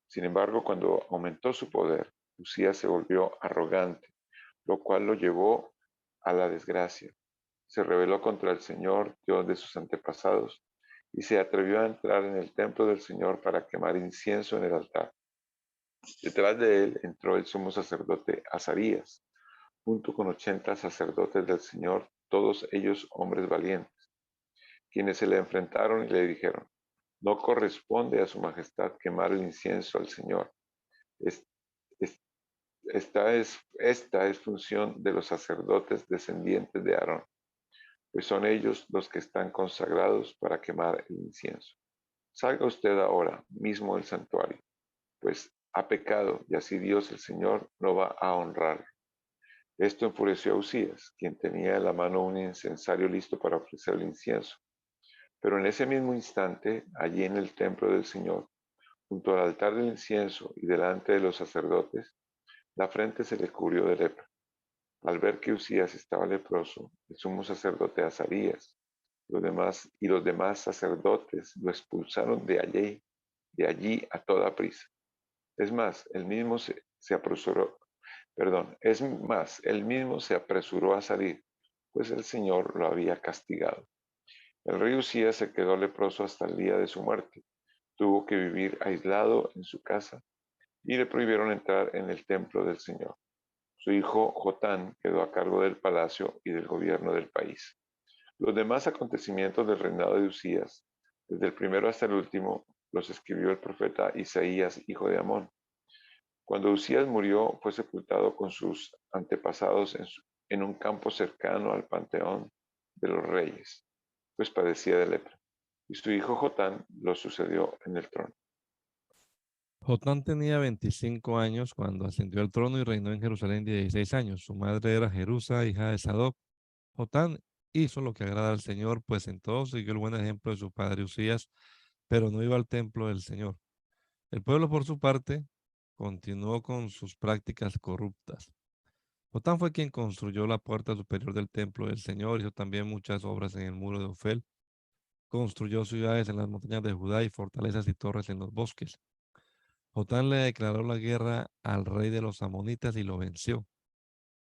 Sin embargo, cuando aumentó su poder, Usías se volvió arrogante, lo cual lo llevó a la desgracia. Se rebeló contra el Señor, Dios de sus antepasados, y se atrevió a entrar en el templo del Señor para quemar incienso en el altar. Detrás de él entró el sumo sacerdote Azarías, junto con 80 sacerdotes del Señor, todos ellos hombres valientes, quienes se le enfrentaron y le dijeron: no corresponde a su majestad quemar el incienso al Señor. Esta es función de los sacerdotes descendientes de Aarón, pues son ellos los que están consagrados para quemar el incienso. Salga usted ahora mismo del santuario, pues ha pecado y así Dios el Señor no va a honrar. Esto enfureció a Usías, quien tenía en la mano un incensario listo para ofrecer el incienso. Pero en ese mismo instante, allí en el templo del Señor, junto al altar del incienso y delante de los sacerdotes, la frente se le cubrió de lepra. Al ver que Usías estaba leproso, el sumo sacerdote Azarías y los demás sacerdotes lo expulsaron de allí a toda prisa. Es más, él mismo se apresuró a salir, pues el Señor lo había castigado. El rey Usías se quedó leproso hasta el día de su muerte. Tuvo que vivir aislado en su casa y le prohibieron entrar en el templo del Señor. Su hijo Jotán quedó a cargo del palacio y del gobierno del país. Los demás acontecimientos del reinado de Usías, desde el primero hasta el último, los escribió el profeta Isaías, hijo de Amón. Cuando Usías murió, fue sepultado con sus antepasados en un campo cercano al panteón de los reyes, pues padecía de lepra. Y su hijo Jotán lo sucedió en el trono. Jotán tenía 25 años cuando ascendió al trono y reinó en Jerusalén 16 años. Su madre era Jerusa, hija de Sadoc. Jotán hizo lo que agrada al Señor, pues en todo siguió el buen ejemplo de su padre Usías, pero no iba al templo del Señor. El pueblo, por su parte, continuó con sus prácticas corruptas. Jotán fue quien construyó la puerta superior del templo del Señor, hizo también muchas obras en el muro de Ofel, construyó ciudades en las montañas de Judá y fortalezas y torres en los bosques. Jotán le declaró la guerra al rey de los amonitas y lo venció.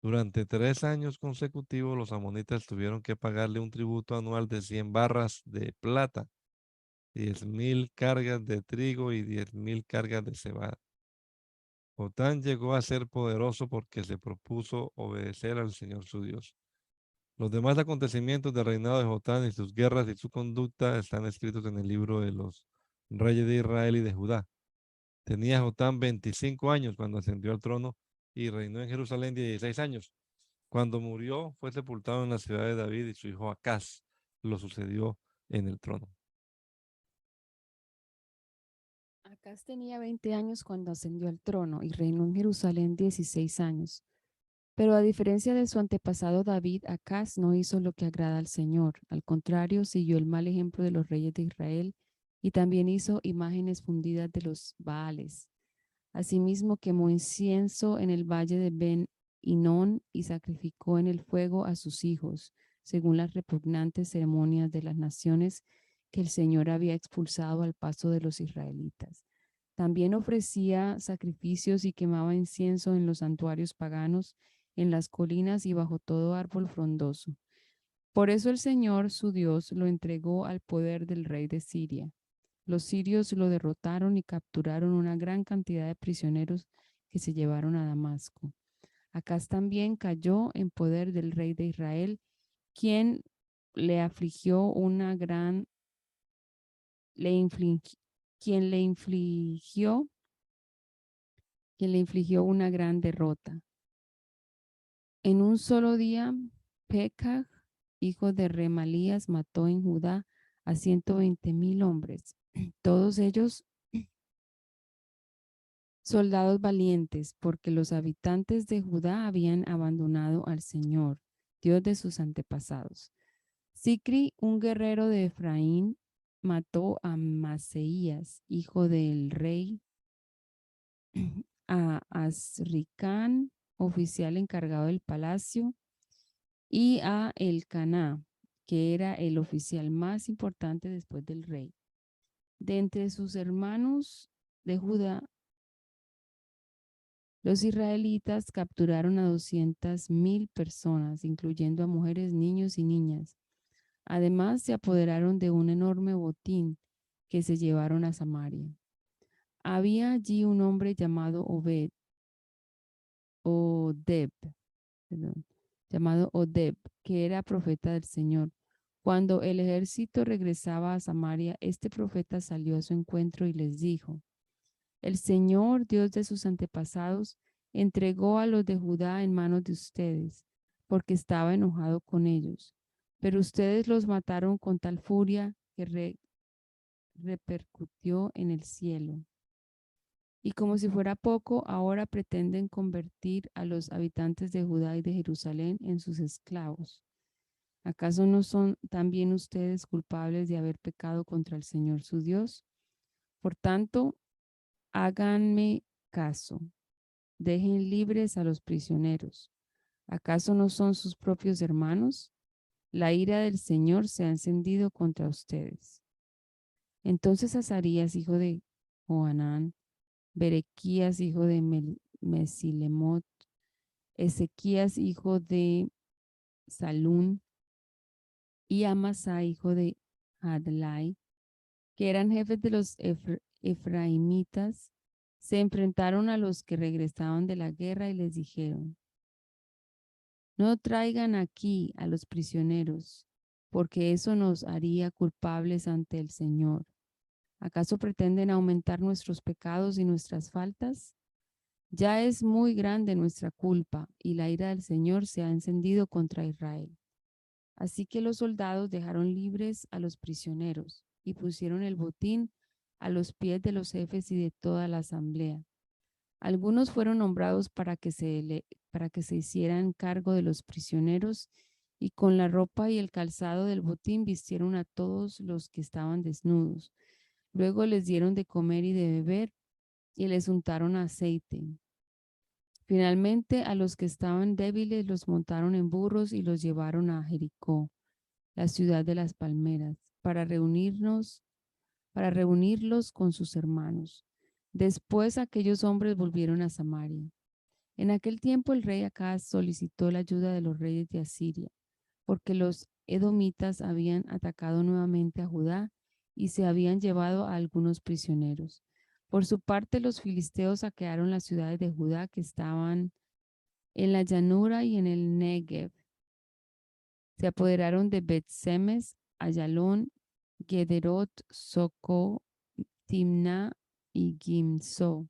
Durante 3 años consecutivos, los amonitas tuvieron que pagarle un tributo anual de 100 barras de plata, 10,000 cargas de trigo y 10,000 cargas de cebada. Jotán llegó a ser poderoso porque se propuso obedecer al Señor su Dios. Los demás acontecimientos del reinado de Jotán y sus guerras y su conducta están escritos en el libro de los reyes de Israel y de Judá. Tenía Jotán 25 años cuando ascendió al trono y reinó en Jerusalén 16 años. Cuando murió, fue sepultado en la ciudad de David y su hijo Acaz lo sucedió en el trono. Acaz tenía 20 años cuando ascendió al trono y reinó en Jerusalén 16 años. Pero a diferencia de su antepasado David, Acaz no hizo lo que agrada al Señor. Al contrario, siguió el mal ejemplo de los reyes de Israel y también hizo imágenes fundidas de los Baales. Asimismo, quemó incienso en el valle de Ben Hinón y sacrificó en el fuego a sus hijos, según las repugnantes ceremonias de las naciones que el Señor había expulsado al paso de los israelitas. También ofrecía sacrificios y quemaba incienso en los santuarios paganos, en las colinas y bajo todo árbol frondoso. Por eso el Señor, su Dios, lo entregó al poder del rey de Siria. Los sirios lo derrotaron y capturaron una gran cantidad de prisioneros que se llevaron a Damasco. Acaz también cayó en poder del rey de Israel, quien le afligió una gran, quien le infligió una gran derrota. En un solo día, Pekah, hijo de Remalías, mató en Judá a 120,000 hombres, todos ellos soldados valientes, porque los habitantes de Judá habían abandonado al Señor, Dios de sus antepasados. Sicri, un guerrero de Efraín, mató a Maseías, hijo del rey, a Azricán, oficial encargado del palacio, y a Elcaná, que era el oficial más importante después del rey. De entre sus hermanos de Judá, los israelitas capturaron a 200,000 personas, incluyendo a mujeres, niños y niñas. Además, se apoderaron de un enorme botín que se llevaron a Samaria. Había allí un hombre llamado Odeb, que era profeta del Señor. Cuando el ejército regresaba a Samaria, este profeta salió a su encuentro y les dijo: el Señor, Dios de sus antepasados, entregó a los de Judá en manos de ustedes, porque estaba enojado con ellos. Pero ustedes los mataron con tal furia que repercutió en el cielo. Y como si fuera poco, ahora pretenden convertir a los habitantes de Judá y de Jerusalén en sus esclavos. ¿Acaso no son también ustedes culpables de haber pecado contra el Señor su Dios? Por tanto, háganme caso. Dejen libres a los prisioneros. ¿Acaso no son sus propios hermanos? La ira del Señor se ha encendido contra ustedes. Entonces Azarías, hijo de Johanán, Berequías, hijo de Mesilemot, Ezequías, hijo de Salún, y Amasá, hijo de Hadlai, que eran jefes de los efraimitas, se enfrentaron a los que regresaban de la guerra y les dijeron: no traigan aquí a los prisioneros, porque eso nos haría culpables ante el Señor. ¿Acaso pretenden aumentar nuestros pecados y nuestras faltas? Ya es muy grande nuestra culpa, y la ira del Señor se ha encendido contra Israel. Así que los soldados dejaron libres a los prisioneros y pusieron el botín a los pies de los jefes y de toda la asamblea. Algunos fueron nombrados para que se hicieran cargo de los prisioneros, y con la ropa y el calzado del botín vistieron a todos los que estaban desnudos. Luego les dieron de comer y de beber y les untaron aceite. Finalmente, a los que estaban débiles los montaron en burros y los llevaron a Jericó, la ciudad de las palmeras, para reunirlos con sus hermanos. Después aquellos hombres volvieron a Samaria. En aquel tiempo el rey Acaz solicitó la ayuda de los reyes de Asiria, porque los edomitas habían atacado nuevamente a Judá y se habían llevado a algunos prisioneros. Por su parte, los filisteos saquearon las ciudades de Judá que estaban en la llanura y en el Negev. Se apoderaron de Bet-Semes, Ayalón, Gederot, Soco, Timna y Gimzo,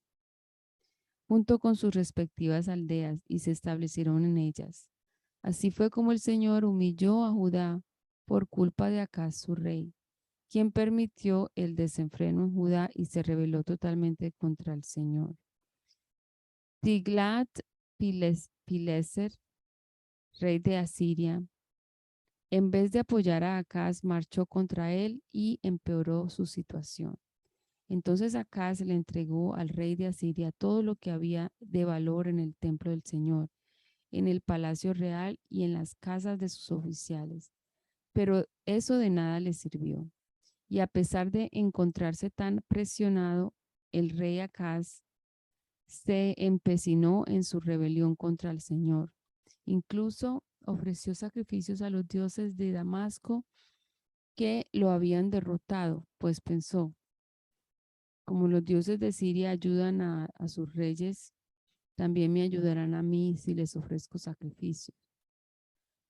junto con sus respectivas aldeas, y se establecieron en ellas. Así fue como el Señor humilló a Judá por culpa de Acaz su rey, quien permitió el desenfreno en Judá y se rebeló totalmente contra el Señor. Tiglat-Pileser, rey de Asiria, en vez de apoyar a Acaz, marchó contra él y empeoró su situación. Entonces Acaz le entregó al rey de Asiria todo lo que había de valor en el templo del Señor, en el palacio real y en las casas de sus oficiales. Pero eso de nada le sirvió. Y a pesar de encontrarse tan presionado, el rey Acaz se empecinó en su rebelión contra el Señor. Incluso ofreció sacrificios a los dioses de Damasco que lo habían derrotado, pues pensó: como los dioses de Siria ayudan a sus reyes, también me ayudarán a mí si les ofrezco sacrificios.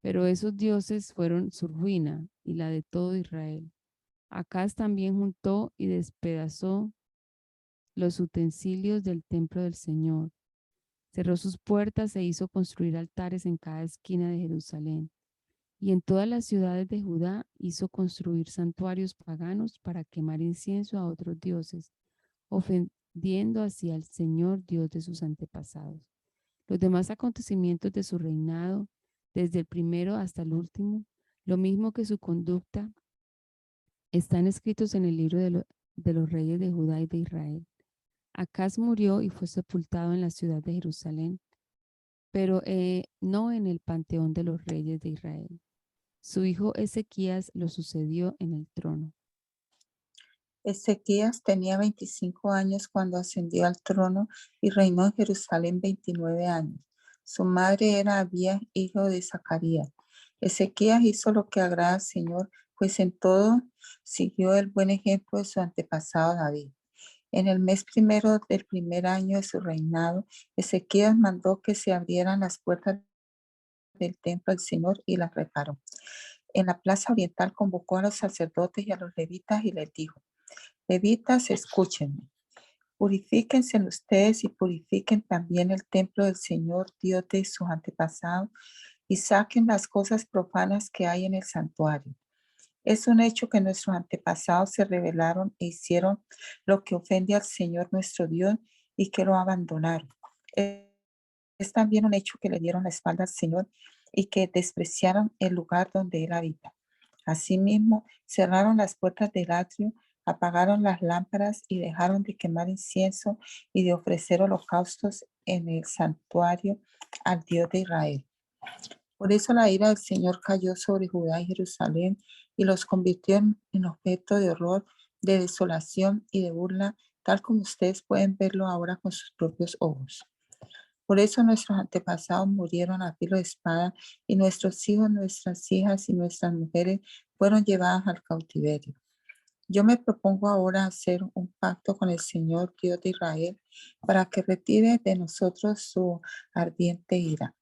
Pero esos dioses fueron su ruina y la de todo Israel. Acaz también juntó y despedazó los utensilios del templo del Señor. Cerró sus puertas e hizo construir altares en cada esquina de Jerusalén. Y en todas las ciudades de Judá hizo construir santuarios paganos para quemar incienso a otros dioses, ofendiendo así al Señor Dios de sus antepasados. Los demás acontecimientos de su reinado, desde el primero hasta el último, lo mismo que su conducta, están escritos en el libro de los reyes de Judá y de Israel. Acaz murió y fue sepultado en la ciudad de Jerusalén, pero no en el panteón de los reyes de Israel. Su hijo Ezequías lo sucedió en el trono. Ezequías tenía 25 años cuando ascendió al trono y reinó en Jerusalén 29 años. Su madre era Abías, hijo de Zacarías. Ezequías hizo lo que agrada al Señor, pues en todo siguió el buen ejemplo de su antepasado David. En el mes primero del primer año de su reinado, Ezequías mandó que se abrieran las puertas del templo del Señor y las reparó. En la plaza oriental convocó a los sacerdotes y a los levitas y les dijo: levitas, escúchenme. Purifíquense ustedes y purifiquen también el templo del Señor, Dios de sus antepasados, y saquen las cosas profanas que hay en el santuario. Es un hecho que nuestros antepasados se rebelaron e hicieron lo que ofende al Señor nuestro Dios y que lo abandonaron. Es también un hecho que le dieron la espalda al Señor y que despreciaron el lugar donde Él habita. Asimismo, cerraron las puertas del atrio, apagaron las lámparas y dejaron de quemar incienso y de ofrecer holocaustos en el santuario al Dios de Israel. Por eso la ira del Señor cayó sobre Judá y Jerusalén y los convirtió en objeto de horror, de desolación y de burla, tal como ustedes pueden verlo ahora con sus propios ojos. Por eso nuestros antepasados murieron a filo de espada y nuestros hijos, nuestras hijas y nuestras mujeres fueron llevadas al cautiverio. Yo me propongo ahora hacer un pacto con el Señor Dios de Israel para que retire de nosotros su ardiente ira.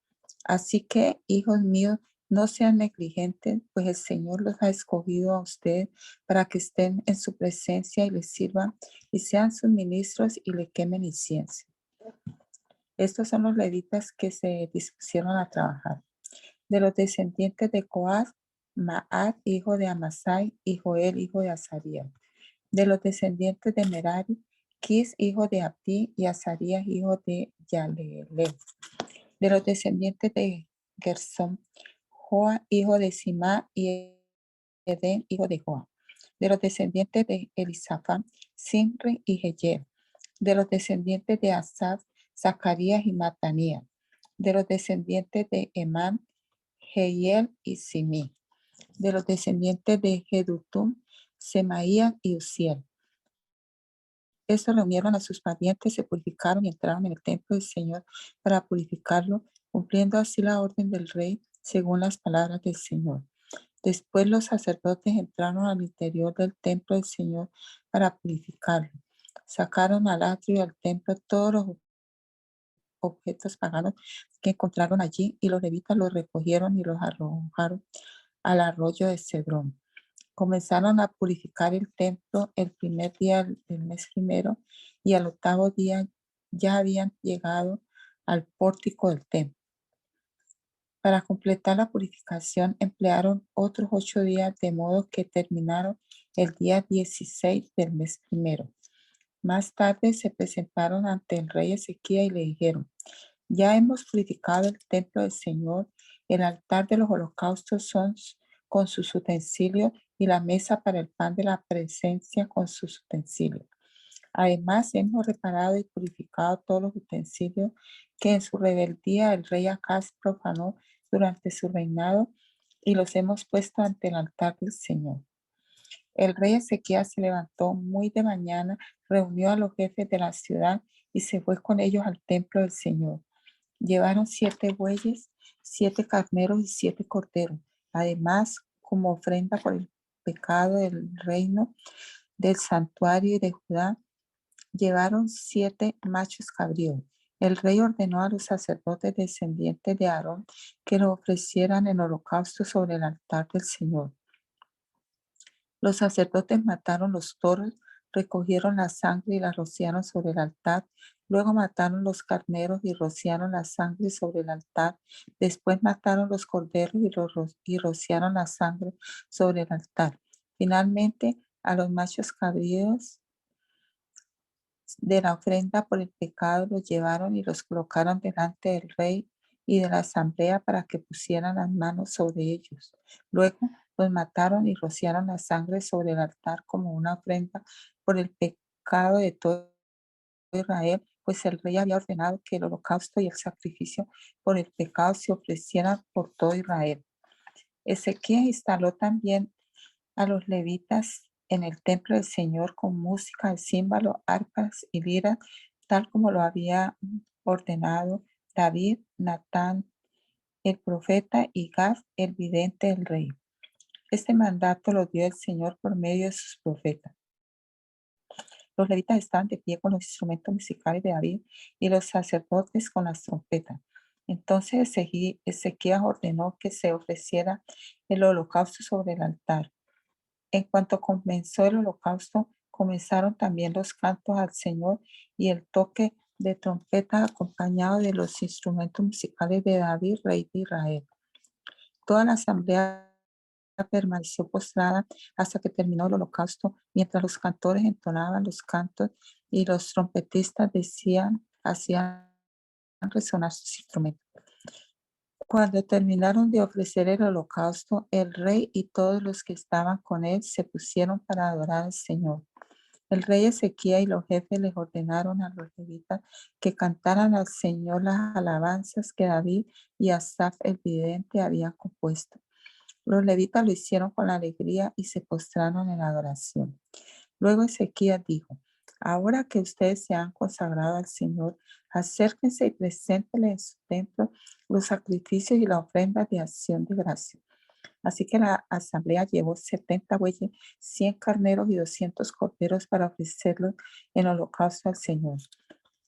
Así que, hijos míos, no sean negligentes, pues el Señor los ha escogido a ustedes para que estén en su presencia y les sirvan y sean sus ministros y le quemen incienso. Estos son los levitas que se dispusieron a trabajar. De los descendientes de Coat, Maat, hijo de Amasai, y Joel, hijo de Azarías. De los descendientes de Merari, Kis, hijo de Abdi, y Azarías, hijo de Yaleel. De los descendientes de Gersón, Joa, hijo de Simá, y Edén, hijo de Joa. De los descendientes de Elisafán, Simri y Jeyer. De los descendientes de Asaf, Zacarías y Matanías. De los descendientes de Emán, Jehiel y Simí. De los descendientes de Jedutum, Semaías y Uziel. Estos reunieron a sus parientes, se purificaron y entraron en el templo del Señor para purificarlo, cumpliendo así la orden del rey según las palabras del Señor. Después los sacerdotes entraron al interior del templo del Señor para purificarlo. Sacaron al atrio y al templo todos los objetos paganos que encontraron allí y los levitas los recogieron y los arrojaron al arroyo de Cedrón. Comenzaron a purificar el templo el primer día del mes primero y al octavo día ya habían llegado al pórtico del templo. Para completar la purificación emplearon otros 8 días, de modo que terminaron el día 16 del mes primero. Más tarde se presentaron ante el rey Ezequías y le dijeron: ya hemos purificado el templo del Señor, el altar de los holocaustos con sus utensilios y la mesa para el pan de la presencia con sus utensilios. Además, hemos reparado y purificado todos los utensilios que en su rebeldía el rey Acaz profanó durante su reinado y los hemos puesto ante el altar del Señor. El rey Ezequías se levantó muy de mañana, reunió a los jefes de la ciudad y se fue con ellos al templo del Señor. Llevaron 7 bueyes, 7 carneros y 7 corderos. Además, como ofrenda por el pecado del reino, del santuario y de Judá, llevaron 7 machos cabríos. El rey ordenó a los sacerdotes descendientes de Aarón que lo ofrecieran en holocausto sobre el altar del Señor. Los sacerdotes mataron los toros, recogieron la sangre y la rociaron sobre el altar. Luego mataron los carneros y rociaron la sangre sobre el altar. Después mataron los corderos y rociaron la sangre sobre el altar. Finalmente, a los machos cabríos de la ofrenda por el pecado los llevaron y los colocaron delante del rey y de la asamblea para que pusieran las manos sobre ellos. Luego los mataron y rociaron la sangre sobre el altar como una ofrenda por el pecado de todo Israel, pues el rey había ordenado que el holocausto y el sacrificio por el pecado se ofrecieran por todo Israel. Ezequías instaló también a los levitas en el templo del Señor con música de címbalo, arpas y liras, tal como lo había ordenado David, Natán, el profeta, y Gad, el vidente del rey. Este mandato lo dio el Señor por medio de sus profetas. Los levitas estaban de pie con los instrumentos musicales de David y los sacerdotes con las trompetas. Entonces Ezequías ordenó que se ofreciera el holocausto sobre el altar. En cuanto comenzó el holocausto, Comenzaron también los cantos al Señor y el toque de trompeta acompañado de los instrumentos musicales de David, rey de Israel. Toda la asamblea permaneció postrada hasta que terminó el holocausto, mientras los cantores entonaban los cantos y los trompetistas hacían resonar sus instrumentos. Cuando terminaron de ofrecer el holocausto, el rey y todos los que estaban con él se pusieron para adorar al Señor. El rey Ezequías y los jefes les ordenaron a los levitas que cantaran al Señor las alabanzas que David y Asaf el vidente habían compuesto. Los levitas lo hicieron con alegría y se postraron en adoración. Luego Ezequías dijo: ahora que ustedes se han consagrado al Señor, acérquense y preséntenle en su templo los sacrificios y la ofrenda de acción de gracia. Así que la asamblea llevó 70 bueyes, 100 carneros y 200 corderos para ofrecerlos en holocausto al Señor.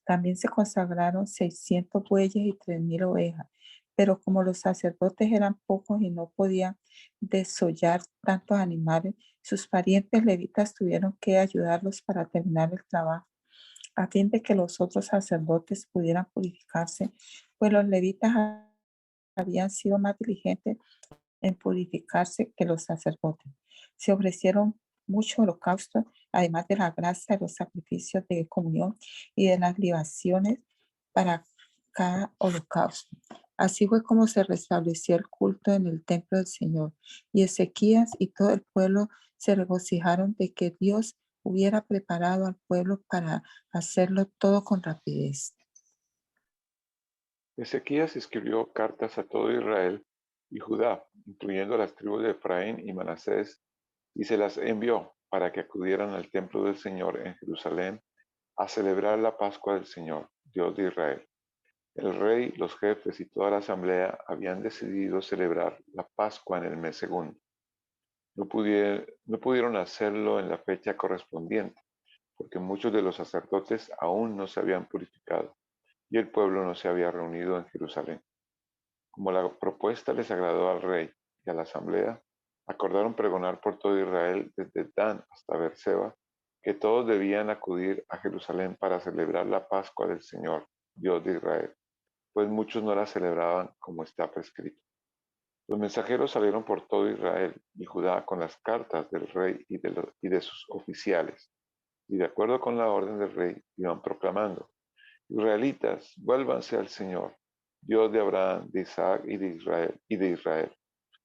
También se consagraron 600 bueyes y 3,000 ovejas. Pero como los sacerdotes eran pocos y no podían desollar tantos animales, sus parientes levitas tuvieron que ayudarlos para terminar el trabajo, a fin de que los otros sacerdotes pudieran purificarse, pues los levitas habían sido más diligentes en purificarse que los sacerdotes. Se ofrecieron muchos holocaustos, además de la gracia de los sacrificios de comunión y de las libaciones para cada holocausto. Así fue como se restableció el culto en el templo del Señor. Y Ezequías y todo el pueblo se regocijaron de que Dios hubiera preparado al pueblo para hacerlo todo con rapidez. Ezequías escribió cartas a todo Israel y Judá, incluyendo las tribus de Efraín y Manasés, y se las envió para que acudieran al templo del Señor en Jerusalén a celebrar la Pascua del Señor, Dios de Israel. El rey, los jefes y toda la asamblea habían decidido celebrar la Pascua en el mes segundo. No pudieron hacerlo en la fecha correspondiente, porque muchos de los sacerdotes aún no se habían purificado y el pueblo no se había reunido en Jerusalén. Como la propuesta les agradó al rey y a la asamblea, acordaron pregonar por todo Israel, desde Dan hasta Beerseba, que todos debían acudir a Jerusalén para celebrar la Pascua del Señor, Dios de Israel, pues muchos no la celebraban como está prescrito. Los mensajeros salieron por todo Israel y Judá con las cartas del rey y de sus oficiales, y de acuerdo con la orden del rey iban proclamando: Israelitas, vuélvanse al Señor, Dios de Abraham, de Isaac y de Israel,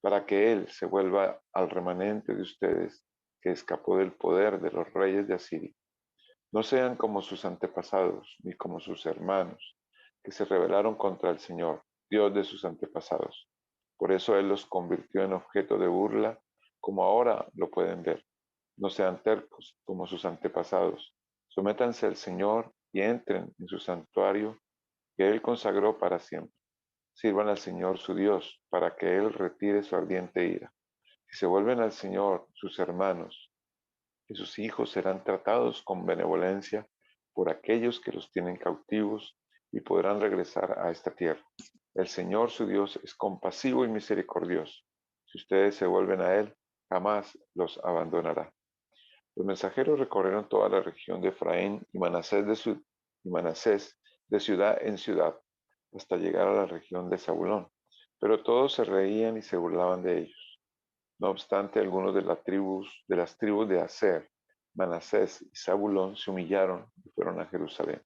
para que Él se vuelva al remanente de ustedes que escapó del poder de los reyes de Asiria. No sean como sus antepasados, ni como sus hermanos, que se rebelaron contra el Señor, Dios de sus antepasados. Por eso Él los convirtió en objeto de burla, como ahora lo pueden ver. No sean tercos como sus antepasados. Sométanse al Señor y entren en su santuario que Él consagró para siempre. Sirvan al Señor su Dios para que Él retire su ardiente ira. Si se vuelven al Señor sus hermanos, y sus hijos serán tratados con benevolencia por aquellos que los tienen cautivos y podrán regresar a esta tierra. El Señor su Dios es compasivo y misericordioso. Si ustedes se vuelven a Él, jamás los abandonará. Los mensajeros recorrieron toda la región de Efraín y Manasés de ciudad en ciudad, hasta llegar a la región de Zabulón. Pero todos se reían y se burlaban de ellos. No obstante, algunos de las tribus de Aser, Manasés y Zabulón se humillaron y fueron a Jerusalén.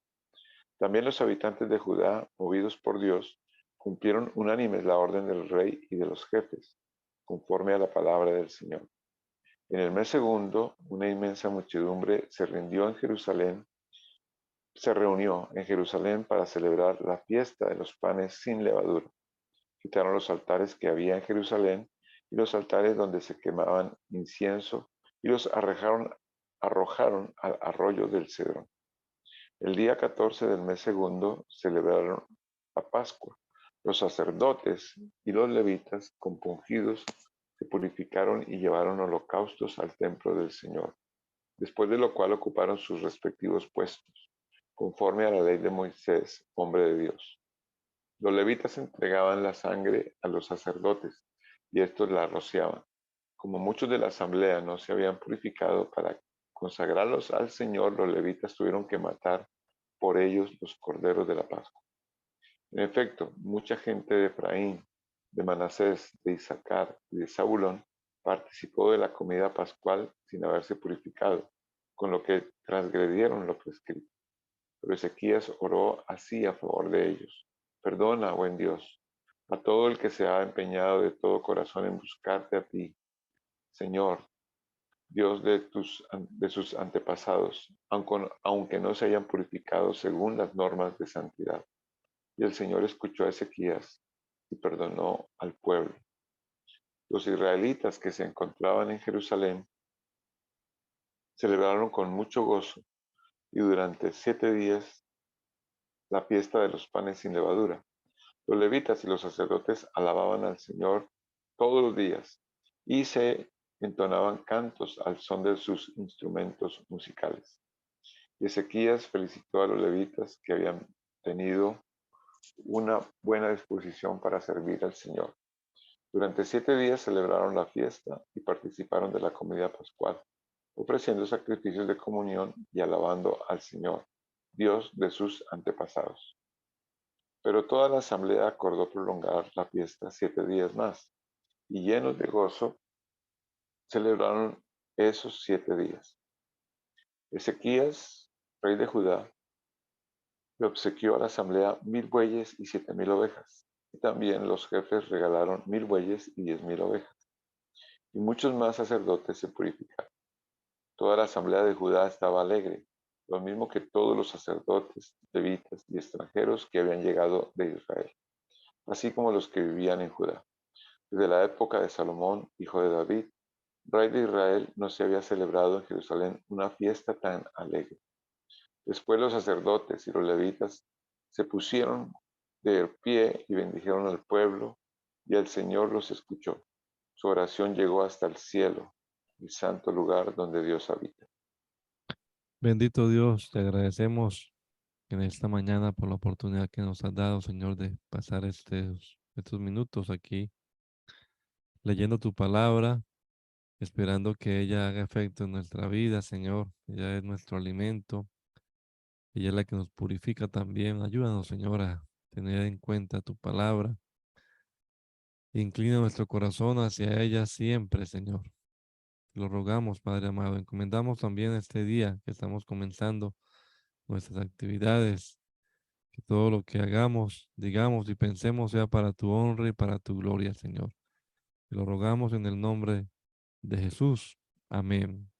También los habitantes de Judá, movidos por Dios, cumplieron unánimes la orden del rey y de los jefes, conforme a la palabra del Señor. En el mes segundo, una inmensa muchedumbre se reunió en Jerusalén para celebrar la fiesta de los panes sin levadura. Quitaron los altares que había en Jerusalén y los altares donde se quemaban incienso y los arrojaron al arroyo del Cedrón. El día 14 del mes segundo celebraron la Pascua. Los sacerdotes y los levitas compungidos se purificaron y llevaron holocaustos al templo del Señor, después de lo cual ocuparon sus respectivos puestos, conforme a la ley de Moisés, hombre de Dios. Los levitas entregaban la sangre a los sacerdotes y estos la rociaban. Como muchos de la asamblea no se habían purificado para consagrarlos al Señor, los levitas tuvieron que matar por ellos los corderos de la Pascua. En efecto, mucha gente de Efraín, de Manasés, de Isaacar y de Zabulón participó de la comida pascual sin haberse purificado, con lo que transgredieron lo prescrito. Pero Ezequías oró así a favor de ellos: perdona, buen Dios, a todo el que se ha empeñado de todo corazón en buscarte a ti, Señor, Dios de sus antepasados, aunque no se hayan purificado según las normas de santidad. Y el Señor escuchó a Ezequías y perdonó al pueblo. Los israelitas que se encontraban en Jerusalén celebraron con mucho gozo y durante 7 días la fiesta de los panes sin levadura. Los levitas y los sacerdotes alababan al Señor todos los días y se entonaban cantos al son de sus instrumentos musicales. Y Ezequías felicitó a los levitas que habían tenido una buena disposición para servir al Señor. Durante 7 días celebraron la fiesta y participaron de la comida pascual, ofreciendo sacrificios de comunión y alabando al Señor, Dios de sus antepasados. Pero toda la asamblea acordó prolongar la fiesta 7 días más, y llenos de gozo celebraron esos 7 días. Ezequías, rey de Judá, le obsequió a la asamblea 1000 bueyes y 7000 ovejas, y también los jefes regalaron 1000 bueyes y 10,000 ovejas, y muchos más sacerdotes se purificaron. Toda la asamblea de Judá estaba alegre, lo mismo que todos los sacerdotes, levitas y extranjeros que habían llegado de Israel, así como los que vivían en Judá. Desde la época de Salomón, hijo de David, rey de Israel, no se había celebrado en Jerusalén una fiesta tan alegre. Después los sacerdotes y los levitas se pusieron de pie y bendijeron al pueblo, y el Señor los escuchó. Su oración llegó hasta el cielo, el santo lugar donde Dios habita. Bendito Dios, te agradecemos en esta mañana por la oportunidad que nos has dado, Señor, de pasar estos minutos aquí leyendo tu palabra, esperando que ella haga efecto en nuestra vida, Señor. Ella es nuestro alimento, ella es la que nos purifica también. Ayúdanos, Señor, a tener en cuenta tu palabra. Inclina nuestro corazón hacia ella siempre, Señor. Lo rogamos, Padre amado. Encomendamos también este día que estamos comenzando nuestras actividades. Que todo lo que hagamos, digamos y pensemos sea para tu honra y para tu gloria, Señor. Te lo rogamos en el nombre de Jesús. Amén.